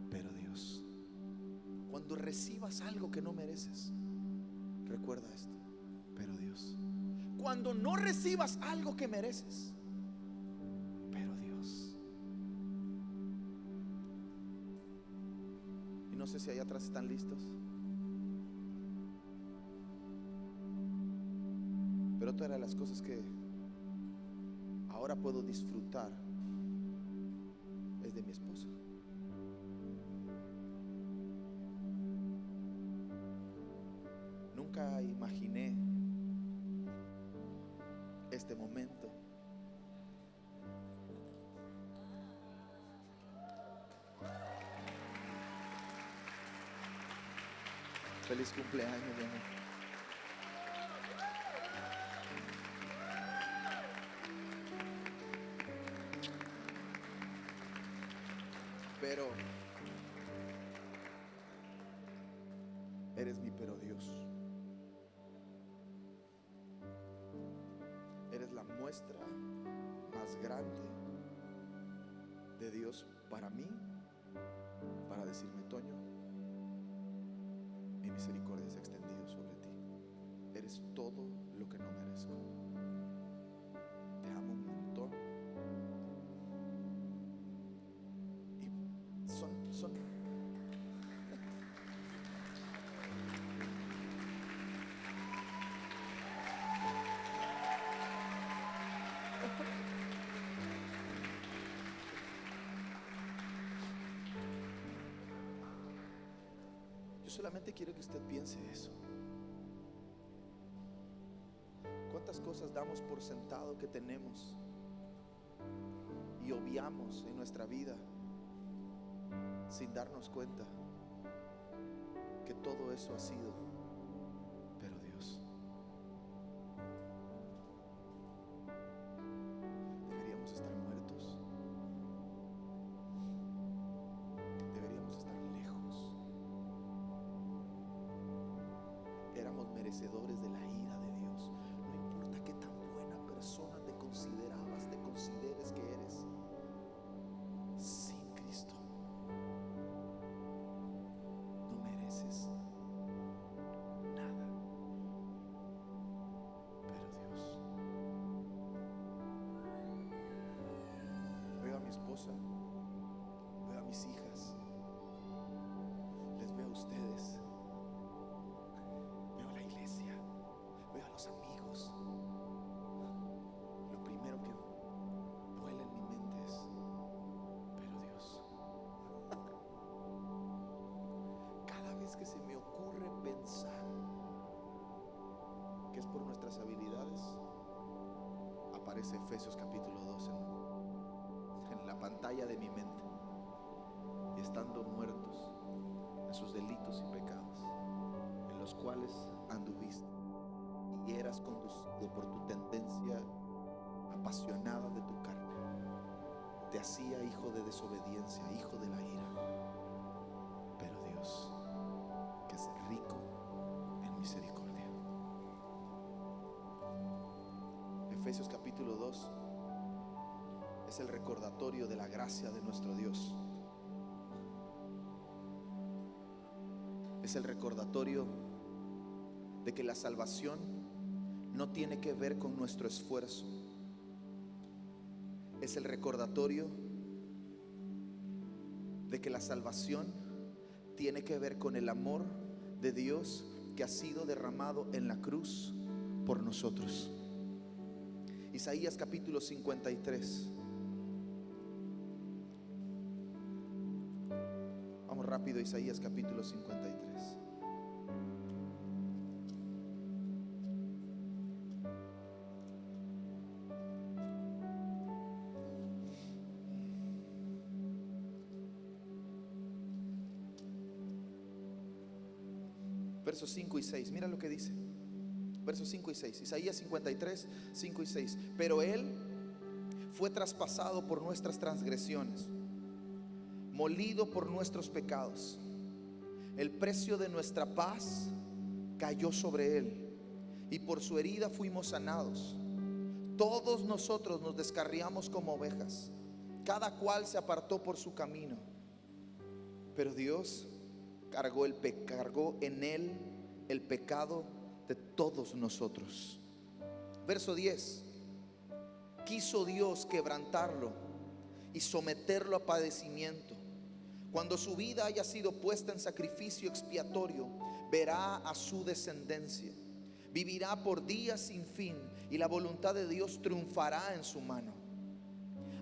pero Dios. Cuando recibas algo que no mereces, recuerda esto: pero Dios. Cuando no recibas algo que mereces, pero Dios. Y no sé si allá atrás están listos, pero otra de las cosas que ahora puedo disfrutar es de mi esposa. Nunca imaginé este momento. Feliz cumpleaños, mi amor. Pero eres mi pero Dios. Eres la muestra más grande de Dios para mí, para decirme: Toño, mi misericordia se ha extendido sobre ti. Eres todo lo que no merezco. Te amo un montón. Y son Yo solamente quiero que usted piense eso. ¿Cuántas cosas damos por sentado que tenemos y obviamos en nuestra vida sin darnos cuenta que todo eso ha sido pero Dios? Deberíamos estar muertos. Deberíamos estar lejos. Éramos merecedores de la ira de Dios. No importa qué tan buena persona te considerabas, te consideres que eres, sin Cristo no mereces nada. Pero Dios. Veo a mi esposa, veo a mis hijas, les veo a ustedes, veo a la iglesia, veo a los amigos. Lo primero que vuela en mi mente es: pero Dios. Cada vez que se me ocurre pensar que es por nuestras habilidades, aparece Efesios capítulo 2 en la pantalla de mi mente. Y estando muertos en sus delitos y pecados, en los cuales anduviste y eras conducido por tu tendencia apasionada de tu carne, te hacía hijo de desobediencia, hijo de la ira. Pero Dios, que es rico en misericordia. Efesios capítulo 2 es el recordatorio de la gracia de nuestro Dios. Es el recordatorio de que la salvación no tiene que ver con nuestro esfuerzo. Es el recordatorio de que la salvación tiene que ver con el amor de Dios que ha sido derramado en la cruz por nosotros. Isaías capítulo 53. Vamos rápido, Isaías capítulo 53. Versos 5 y 6, mira lo que dice. Versos 5 y 6, Isaías 53, 5 y 6. Pero Él fue traspasado por nuestras transgresiones, molido por nuestros pecados. El precio de nuestra paz cayó sobre él, y por su herida fuimos sanados. Todos nosotros nos descarriamos como ovejas, cada cual se apartó por su camino, pero Dios cargó en él el pecado de todos nosotros. Verso 10. Quiso Dios quebrantarlo y someterlo a padecimiento. Cuando su vida haya sido puesta en sacrificio expiatorio, verá a su descendencia. Vivirá por días sin fin, y la voluntad de Dios triunfará en su mano.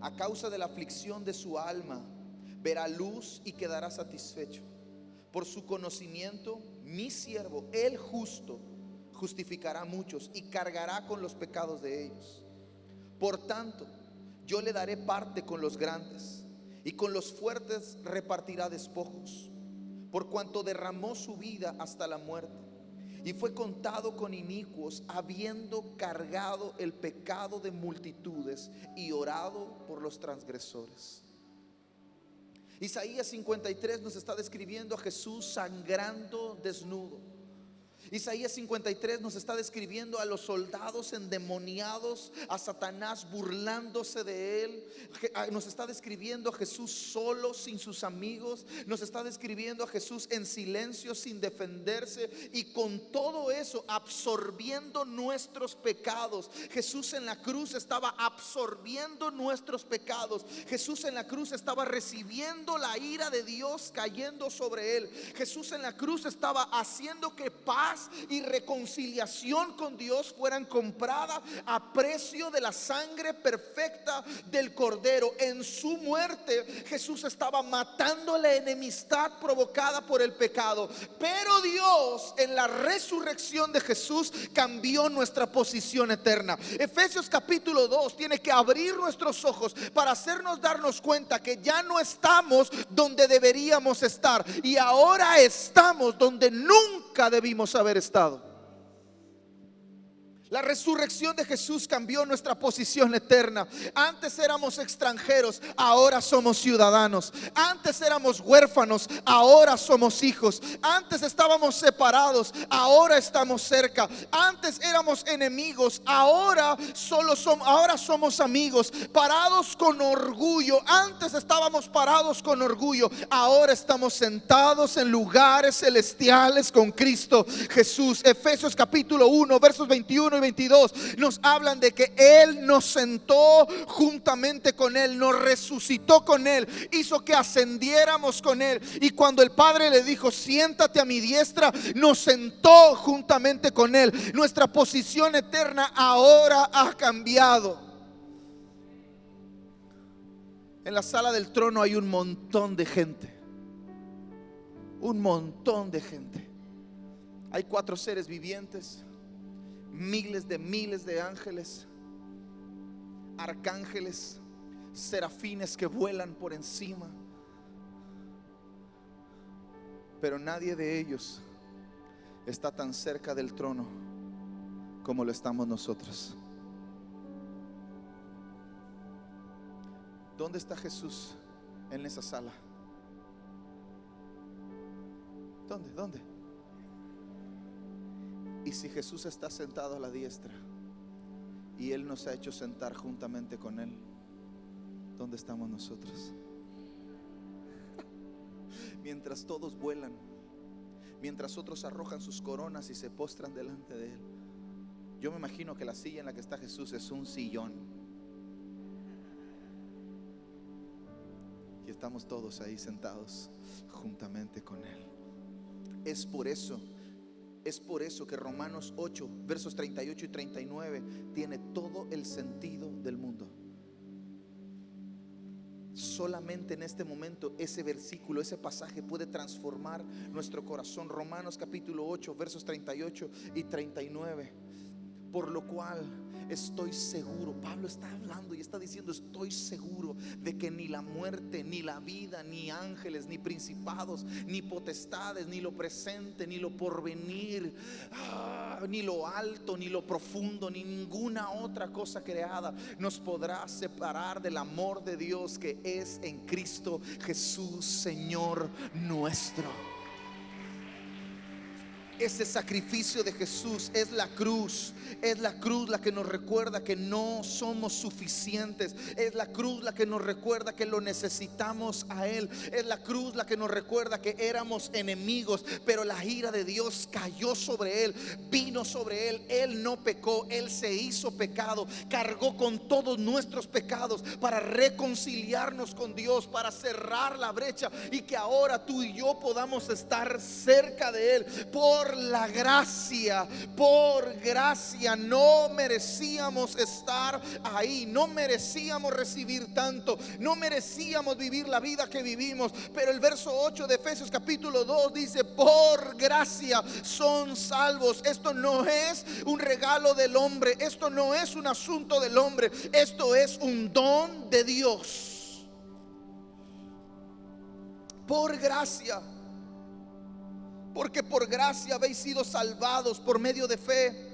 A causa de la aflicción de su alma, verá luz y quedará satisfecho. Por su conocimiento, mi siervo, el justo, justificará a muchos y cargará con los pecados de ellos. Por tanto, yo le daré parte con los grandes, y con los fuertes repartirá despojos, por cuanto derramó su vida hasta la muerte, y fue contado con inicuos, habiendo cargado el pecado de multitudes y orado por los transgresores. Isaías 53 nos está describiendo a Jesús sangrando desnudo. Isaías 53 nos está describiendo a los soldados endemoniados, a Satanás burlándose de él. Nos está describiendo a Jesús solo, sin sus amigos. Nos está describiendo a Jesús en silencio, sin defenderse, y con todo eso absorbiendo nuestros pecados. Jesús en la cruz estaba absorbiendo nuestros pecados. Jesús en la cruz estaba recibiendo la ira de Dios cayendo sobre él. Jesús en la cruz estaba haciendo que paz y reconciliación con Dios fueran compradas a precio de la sangre perfecta del Cordero. En su muerte Jesús estaba matando la enemistad provocada por el pecado, pero Dios en la resurrección de Jesús cambió nuestra posición eterna. Efesios capítulo 2 tiene que abrir nuestros ojos para hacernos darnos cuenta que ya no estamos donde deberíamos estar, y ahora estamos donde nunca debimos haber estado. La resurrección de Jesús cambió nuestra posición eterna. Antes éramos extranjeros, ahora somos ciudadanos. Antes éramos huérfanos, ahora somos hijos. Antes estábamos separados, ahora estamos cerca. Antes éramos enemigos, ahora somos amigos. Parados con orgullo. Antes estábamos parados con orgullo, ahora estamos sentados en lugares celestiales con Cristo Jesús. Efesios capítulo 1 versos 21 y 22 nos hablan de que Él nos sentó juntamente con Él, nos resucitó con Él, hizo que ascendiéramos con Él, y cuando el Padre le dijo siéntate a mi diestra, nos sentó juntamente con Él. Nuestra posición eterna ahora ha cambiado. En la sala del trono hay un montón de gente, un montón de gente. Hay 4 seres vivientes, miles de ángeles, arcángeles, serafines que vuelan por encima, pero nadie de ellos está tan cerca del trono como lo estamos nosotros. ¿Dónde está Jesús en esa sala? ¿Dónde? Y si Jesús está sentado a la diestra y Él nos ha hecho sentar juntamente con Él, ¿dónde estamos nosotros? Mientras todos vuelan, mientras otros arrojan sus coronas y se postran delante de Él, yo me imagino que la silla en la que está Jesús es un sillón, y estamos todos ahí sentados juntamente con Él. Es por eso que Romanos 8 versos 38 y 39 tiene todo el sentido del mundo. Solamente en este momento ese versículo, ese pasaje puede transformar nuestro corazón. Romanos capítulo 8 versos 38 y 39. Por lo cual estoy seguro, Pablo está hablando y está diciendo, estoy seguro de que ni la muerte, ni la vida, ni ángeles, ni principados, ni potestades, ni lo presente, ni lo porvenir, ni lo alto, ni lo profundo, ni ninguna otra cosa creada nos podrá separar del amor de Dios que es en Cristo Jesús, Señor nuestro. ese sacrificio de Jesús. Es la cruz la que nos recuerda que no somos suficientes. Es la cruz la que nos recuerda que lo necesitamos a Él. Es la cruz la que nos recuerda que éramos enemigos, pero la ira de Dios cayó sobre Él, vino sobre Él. Él no pecó, Él se hizo pecado, cargó con todos nuestros pecados para reconciliarnos con Dios, para cerrar la brecha y que ahora tú y yo podamos estar cerca de Él por la gracia. Por gracia, no merecíamos estar ahí, no merecíamos recibir tanto, no merecíamos vivir la vida que vivimos, pero el verso 8 de Efesios capítulo 2 dice: por gracia son salvos. Esto no es un regalo del hombre, esto no es un asunto del hombre, esto es un don de Dios. Por gracia, porque por gracia habéis sido salvados por medio de fe,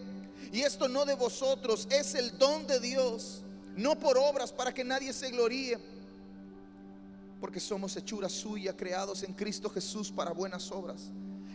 y esto no de vosotros, es el don de Dios, no por obras, para que nadie se gloríe, porque somos hechura suya, creados en Cristo Jesús para buenas obras,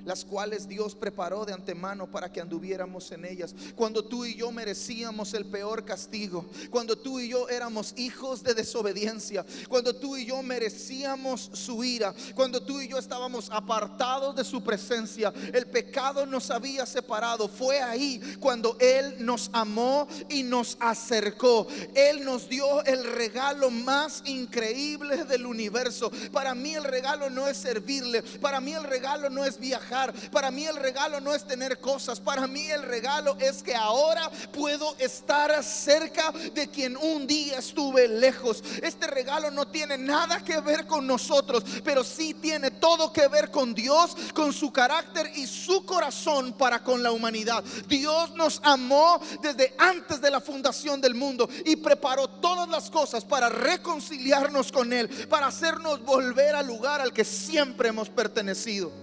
las cuales Dios preparó de antemano para que anduviéramos en ellas. Cuando tú y yo merecíamos el peor castigo, cuando tú y yo éramos hijos de desobediencia, cuando tú y yo merecíamos su ira, cuando tú y yo estábamos apartados de su presencia, el pecado nos había separado. Fue ahí cuando Él nos amó y nos acercó. Él nos dio el regalo más increíble del universo. Para mí el regalo no es servirle, para mí el regalo no es viajar, para mí el regalo no es tener cosas, para mí el regalo es que ahora puedo estar cerca de quien un día estuve lejos. Este regalo no tiene nada que ver con nosotros, pero sí tiene todo que ver con Dios, con su carácter y su corazón para con la humanidad. Dios nos amó desde antes de la fundación del mundo y preparó todas las cosas para reconciliarnos con Él, para hacernos volver al lugar al que siempre hemos pertenecido.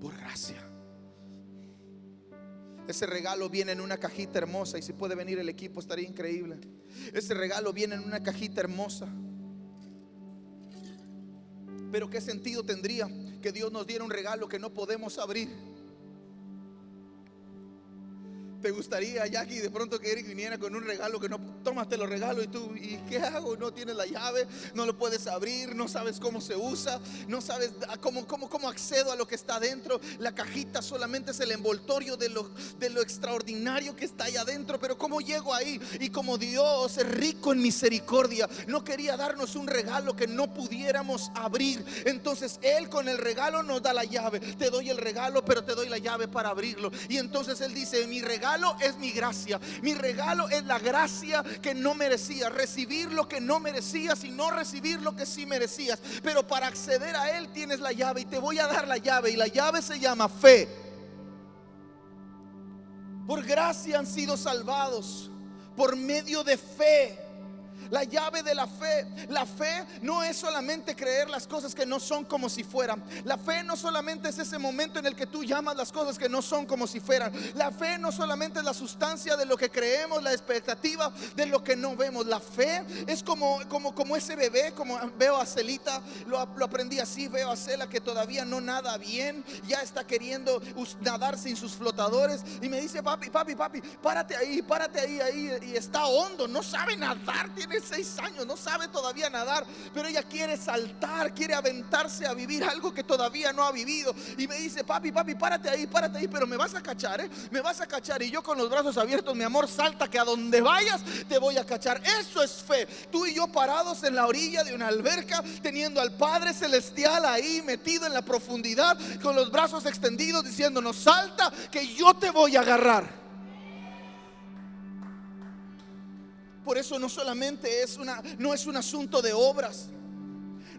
Por gracia. Ese regalo viene en una cajita hermosa, y si puede venir el equipo estaría increíble. Ese regalo viene en una cajita hermosa. Pero ¿qué sentido tendría que Dios nos diera un regalo que no podemos abrir? ¿Te gustaría, Jackie, de pronto que Eric viniera con un regalo que no, tómate los regalos, y tú, ¿y qué hago? No tienes la llave, no lo puedes abrir, no sabes cómo se usa, no sabes cómo accedo a lo que está dentro. La cajita solamente es el envoltorio de lo extraordinario que está ahí adentro, pero ¿cómo llego ahí? Y como Dios es rico en misericordia, no quería darnos un regalo que no pudiéramos abrir. Entonces Él con el regalo nos da la llave. Te doy el regalo, pero te doy la llave para abrirlo. Y entonces Él dice: mi regalo es mi gracia, mi regalo es la gracia que no merecías, recibir lo que no merecías y no recibir lo que sí merecías. Pero para acceder a Él tienes la llave, y te voy a dar la llave, y la llave se llama fe. Por gracia han sido salvados por medio de fe. La llave de la fe. La fe no es solamente creer las cosas que no son como si fueran. La fe no solamente es ese momento en el que tú llamas las cosas que no son como si fueran. La fe no solamente es la sustancia de lo que creemos, la expectativa de lo que no vemos. La fe es como ese bebé, como veo a Celita, lo aprendí así. Veo a Cela que todavía no nada bien, ya está queriendo nadar sin sus flotadores, y me dice: papi, párate ahí, y está hondo, no sabe nadar, tiene 6 años, no sabe todavía nadar, pero ella quiere saltar, quiere aventarse a vivir algo que todavía no ha vivido, y me dice: papi, párate ahí, pero me vas a cachar, me vas a cachar. Y yo con los brazos abiertos: mi amor, salta, que a donde vayas te voy a cachar. Eso es fe. Tú y yo parados en la orilla de una alberca, teniendo al Padre Celestial ahí metido en la profundidad, con los brazos extendidos, diciéndonos: salta, que yo te voy a agarrar. Por eso no solamente no es un asunto de obras,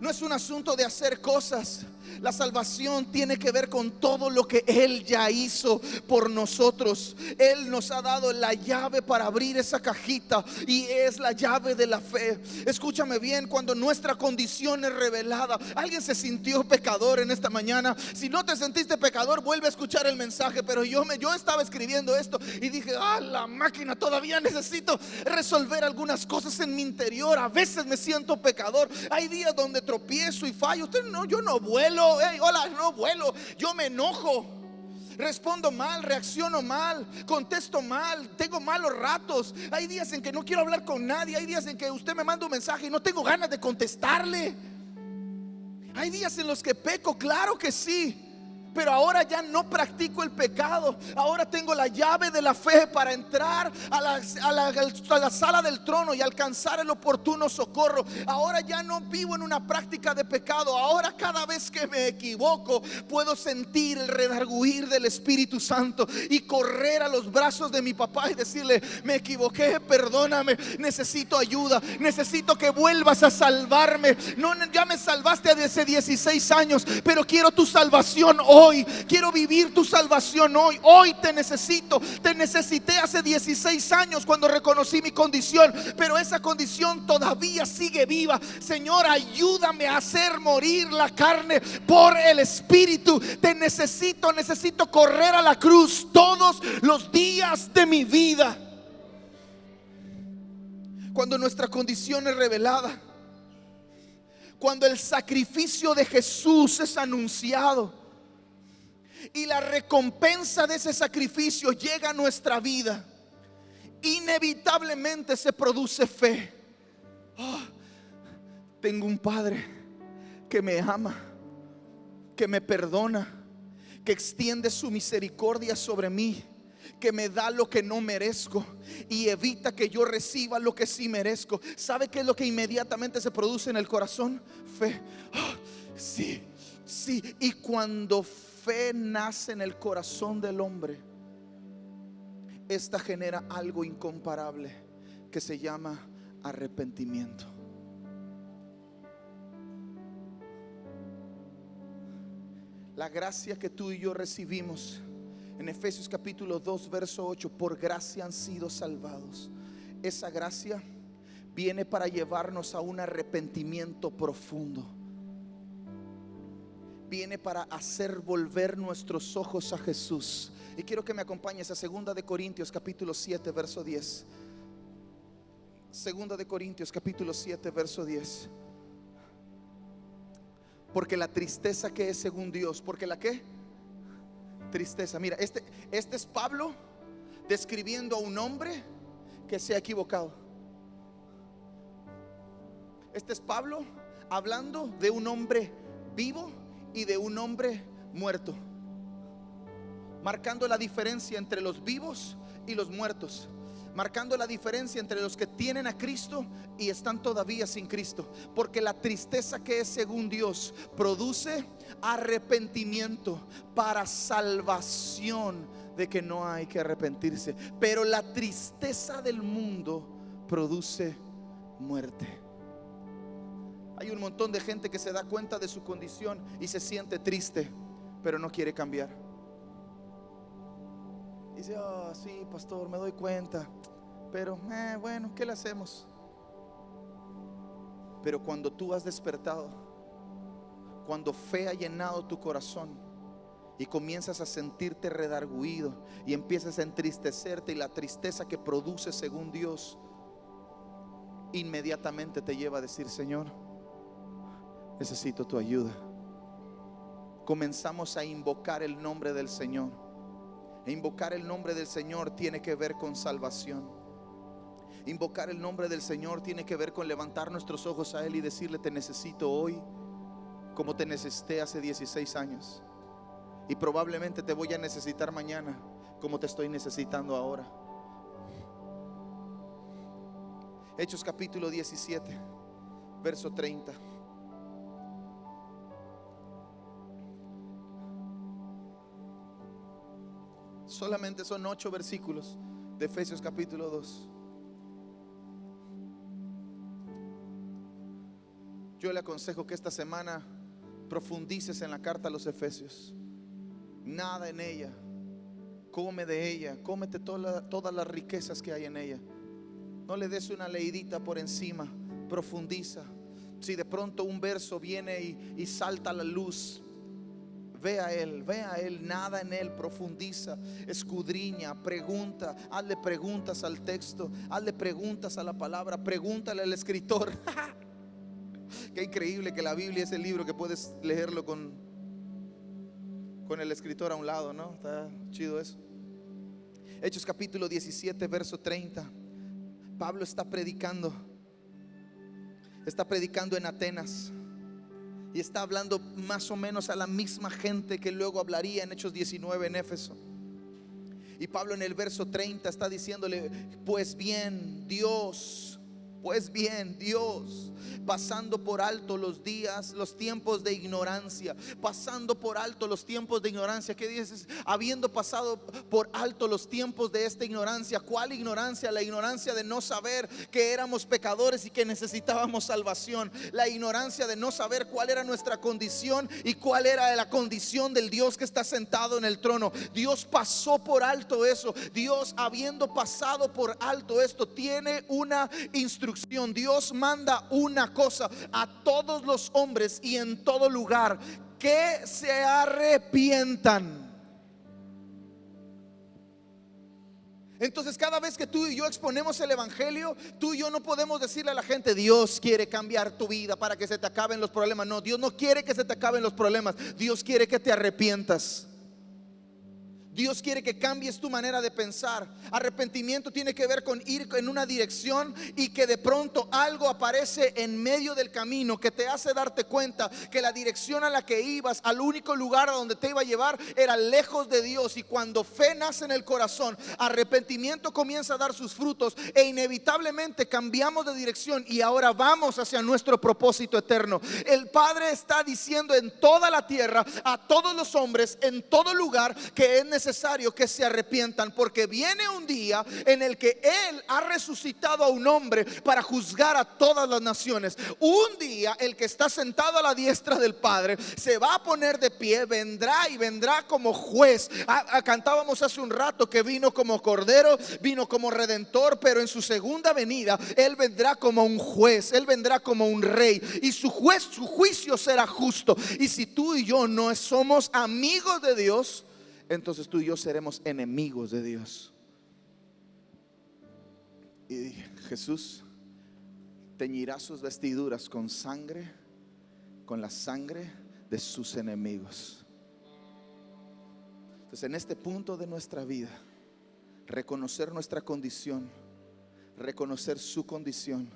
no es un asunto de hacer cosas. La salvación tiene que ver con todo lo que Él ya hizo por nosotros. Él nos ha dado la llave para abrir esa cajita, y es la llave de la fe. Escúchame bien, cuando nuestra condición es revelada. ¿Alguien se sintió pecador en esta mañana? Si no te sentiste pecador, vuelve a escuchar el mensaje. Pero yo estaba escribiendo esto y dije: la máquina, todavía necesito resolver algunas cosas en mi interior. A veces me siento pecador. Hay días donde tropiezo y fallo. Usted no, yo no vuelo. Hey, hola, no vuelo. Yo me enojo. Respondo mal, reacciono mal, contesto mal, tengo malos ratos. Hay días en que no quiero hablar con nadie. Hay días en que usted me manda un mensaje y no tengo ganas de contestarle. Hay días en los que peco, claro que sí. Pero ahora ya no practico el pecado. Ahora tengo la llave de la fe para entrar a la sala del trono y alcanzar el oportuno socorro. Ahora ya no vivo en una práctica de pecado. Ahora cada vez que me equivoco puedo sentir el redarguir del Espíritu Santo y correr a los brazos de mi papá y decirle: me equivoqué, perdóname, necesito ayuda, necesito que vuelvas a salvarme. No, ya me salvaste desde hace 16 años, pero quiero tu salvación hoy. Quiero vivir tu salvación hoy. Hoy te necesito. Te necesité hace 16 años cuando reconocí mi condición, pero esa condición todavía sigue viva. Señor, ayúdame a hacer morir la carne por el Espíritu. Te necesito, necesito correr a la cruz todos los días de mi vida. Cuando nuestra condición es revelada, cuando el sacrificio de Jesús es anunciado y la recompensa de ese sacrificio llega a nuestra vida, inevitablemente se produce fe. Tengo un Padre que me ama, que me perdona, que extiende su misericordia sobre mí, que me da lo que no merezco y evita que yo reciba lo que sí merezco. ¿Sabe qué es lo que inmediatamente se produce en el corazón? Fe. Sí, sí. Y cuando fe nace en el corazón del hombre, esta genera algo incomparable que se llama arrepentimiento. La gracia que tú y yo recibimos en Efesios capítulo 2 verso 8, por gracia han sido salvados. Esa gracia viene para llevarnos a un arrepentimiento profundo. Viene para hacer volver nuestros ojos a Jesús. Y quiero que me acompañes a 2 de Corintios capítulo 7 verso 10. 2 de Corintios capítulo 7 verso 10. Porque la tristeza que es según Dios, porque la ¿qué? Tristeza. Mira, este es Pablo describiendo a un hombre que se ha equivocado. Este es Pablo hablando de un hombre vivo y de un hombre muerto, marcando la diferencia entre los vivos y los muertos, marcando la diferencia entre los que tienen a Cristo y están todavía sin Cristo. Porque la tristeza que es según Dios produce arrepentimiento para salvación, de que no hay que arrepentirse. Pero la tristeza del mundo produce muerte. Hay un montón de gente que se da cuenta de su condición y se siente triste, pero no quiere cambiar. Dice: sí, pastor, me doy cuenta, pero bueno, ¿qué le hacemos? Pero cuando tú has despertado, cuando fe ha llenado tu corazón y comienzas a sentirte redarguido y empiezas a entristecerte, y la tristeza que produce según Dios inmediatamente te lleva a decir: Señor, necesito tu ayuda. Comenzamos a invocar el nombre del Señor. E invocar el nombre del Señor tiene que ver con salvación. Invocar el nombre del Señor tiene que ver con levantar nuestros ojos a Él y decirle: te necesito hoy como te necesité hace 16 años. Y probablemente te voy a necesitar mañana como te estoy necesitando ahora. Hechos capítulo 17 verso 30. Solamente son 8 versículos de Efesios capítulo 2. Yo le aconsejo que esta semana profundices en la carta a los Efesios. Nada en ella, come de ella, cómete todas las riquezas que hay en ella. No le des una leidita por encima, profundiza. Si de pronto un verso viene y salta a la luz, ve a Él, nada en Él, profundiza, escudriña, pregunta, hazle preguntas al texto, hazle preguntas a la palabra, pregúntale al escritor. Qué increíble que la Biblia es el libro que puedes leerlo con el escritor a un lado, ¿no? Está chido eso. Hechos capítulo 17, verso 30. Pablo está predicando en Atenas y está hablando más o menos a la misma gente que luego hablaría en Hechos 19 en Éfeso. Y Pablo en el verso 30 está diciéndole: pues bien Dios, pasando por alto los tiempos de ignorancia, pasando por alto los tiempos de ignorancia. ¿Qué dices? Habiendo pasado por alto los tiempos de esta ignorancia. ¿Cuál ignorancia? La ignorancia de no saber que éramos pecadores y que necesitábamos salvación. La ignorancia de no saber cuál era nuestra condición y cuál era la condición del Dios que está sentado en el trono. Dios pasó por alto eso. Dios, habiendo pasado por alto esto, tiene una instrucción. Dios manda una cosa a todos los hombres y en todo lugar: que se arrepientan. Entonces, cada vez que tú y yo exponemos el evangelio, tú y yo no podemos decirle a la gente: Dios quiere cambiar tu vida para que se te acaben los problemas. No, Dios no quiere que se te acaben los problemas. Dios quiere que te arrepientas. Dios quiere que cambies tu manera de pensar. Arrepentimiento tiene que ver con ir en una dirección y que de pronto algo aparece en medio del camino que te hace darte cuenta que la dirección a la que ibas, al único lugar a donde te iba a llevar, era lejos de Dios. Y cuando fe nace en el corazón, arrepentimiento comienza a dar sus frutos e inevitablemente cambiamos de dirección y ahora vamos hacia nuestro propósito eterno. El Padre está diciendo en toda la tierra a todos los hombres, en todo lugar, que es necesario que se arrepientan, porque viene un día en el que Él ha resucitado a un hombre para juzgar a todas las naciones. Un día el que está sentado a la diestra del Padre se va a poner de pie, vendrá como juez. Cantábamos hace un rato que vino como cordero, vino como redentor, pero en su segunda venida Él vendrá como un juez, Él vendrá como un rey, y su juicio será justo. Y si tú y yo no somos amigos de Dios, entonces tú y yo seremos enemigos de Dios. Y Jesús teñirá sus vestiduras con la sangre de sus enemigos. Entonces, en este punto de nuestra vida, reconocer nuestra condición, reconocer su condición,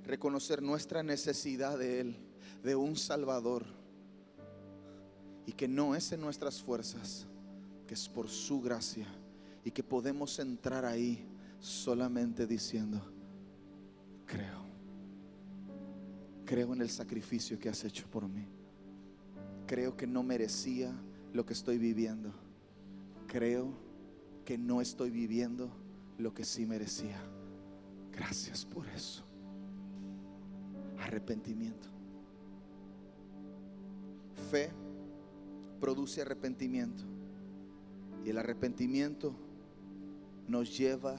reconocer nuestra necesidad de Él, de un Salvador, y que no es en nuestras fuerzas, que es por su gracia, y que podemos entrar ahí solamente diciendo: creo en el sacrificio que has hecho por mí. Creo que no merecía lo que estoy viviendo. Creo que no estoy viviendo lo que sí merecía. Gracias por eso. Arrepentimiento. Fe produce arrepentimiento, y el arrepentimiento nos lleva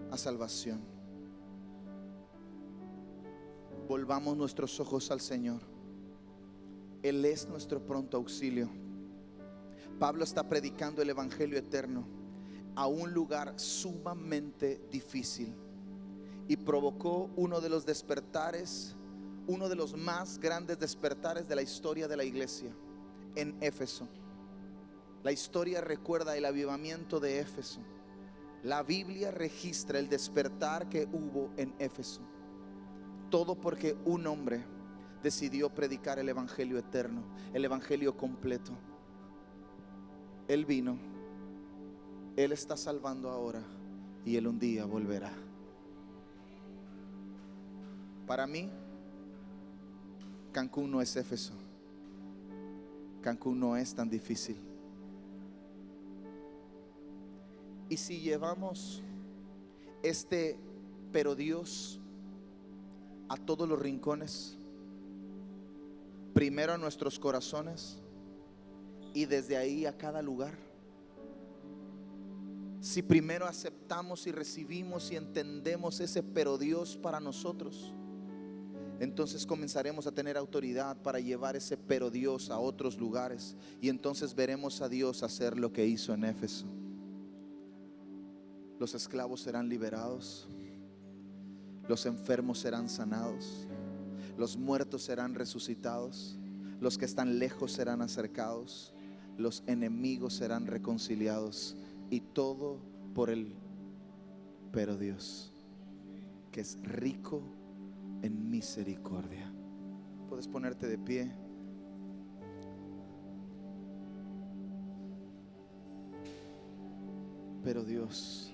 a salvación. Volvamos nuestros ojos al Señor. Él es nuestro pronto auxilio. Pablo está predicando el evangelio eterno a un lugar sumamente difícil, y provocó uno de los despertares, uno de los más grandes despertares de la historia de la iglesia en Éfeso. La historia recuerda el avivamiento de Éfeso. La Biblia registra el despertar que hubo en Éfeso. Todo porque un hombre decidió predicar el evangelio eterno, el evangelio completo. Él vino, Él está salvando ahora, y Él un día volverá. Para mí, Cancún no es Éfeso. Cancún no es tan difícil. Y si llevamos pero Dios a todos los rincones, primero a nuestros corazones y desde ahí a cada lugar. Si primero aceptamos y recibimos y entendemos ese pero Dios para nosotros, entonces comenzaremos a tener autoridad para llevar ese pero Dios a otros lugares, y entonces veremos a Dios hacer lo que hizo en Éfeso. Los esclavos serán liberados, los enfermos serán sanados, Los muertos serán resucitados, los que están lejos serán acercados, los enemigos serán reconciliados, y todo por el pero Dios, que es rico en misericordia. Puedes ponerte de pie. Pero Dios,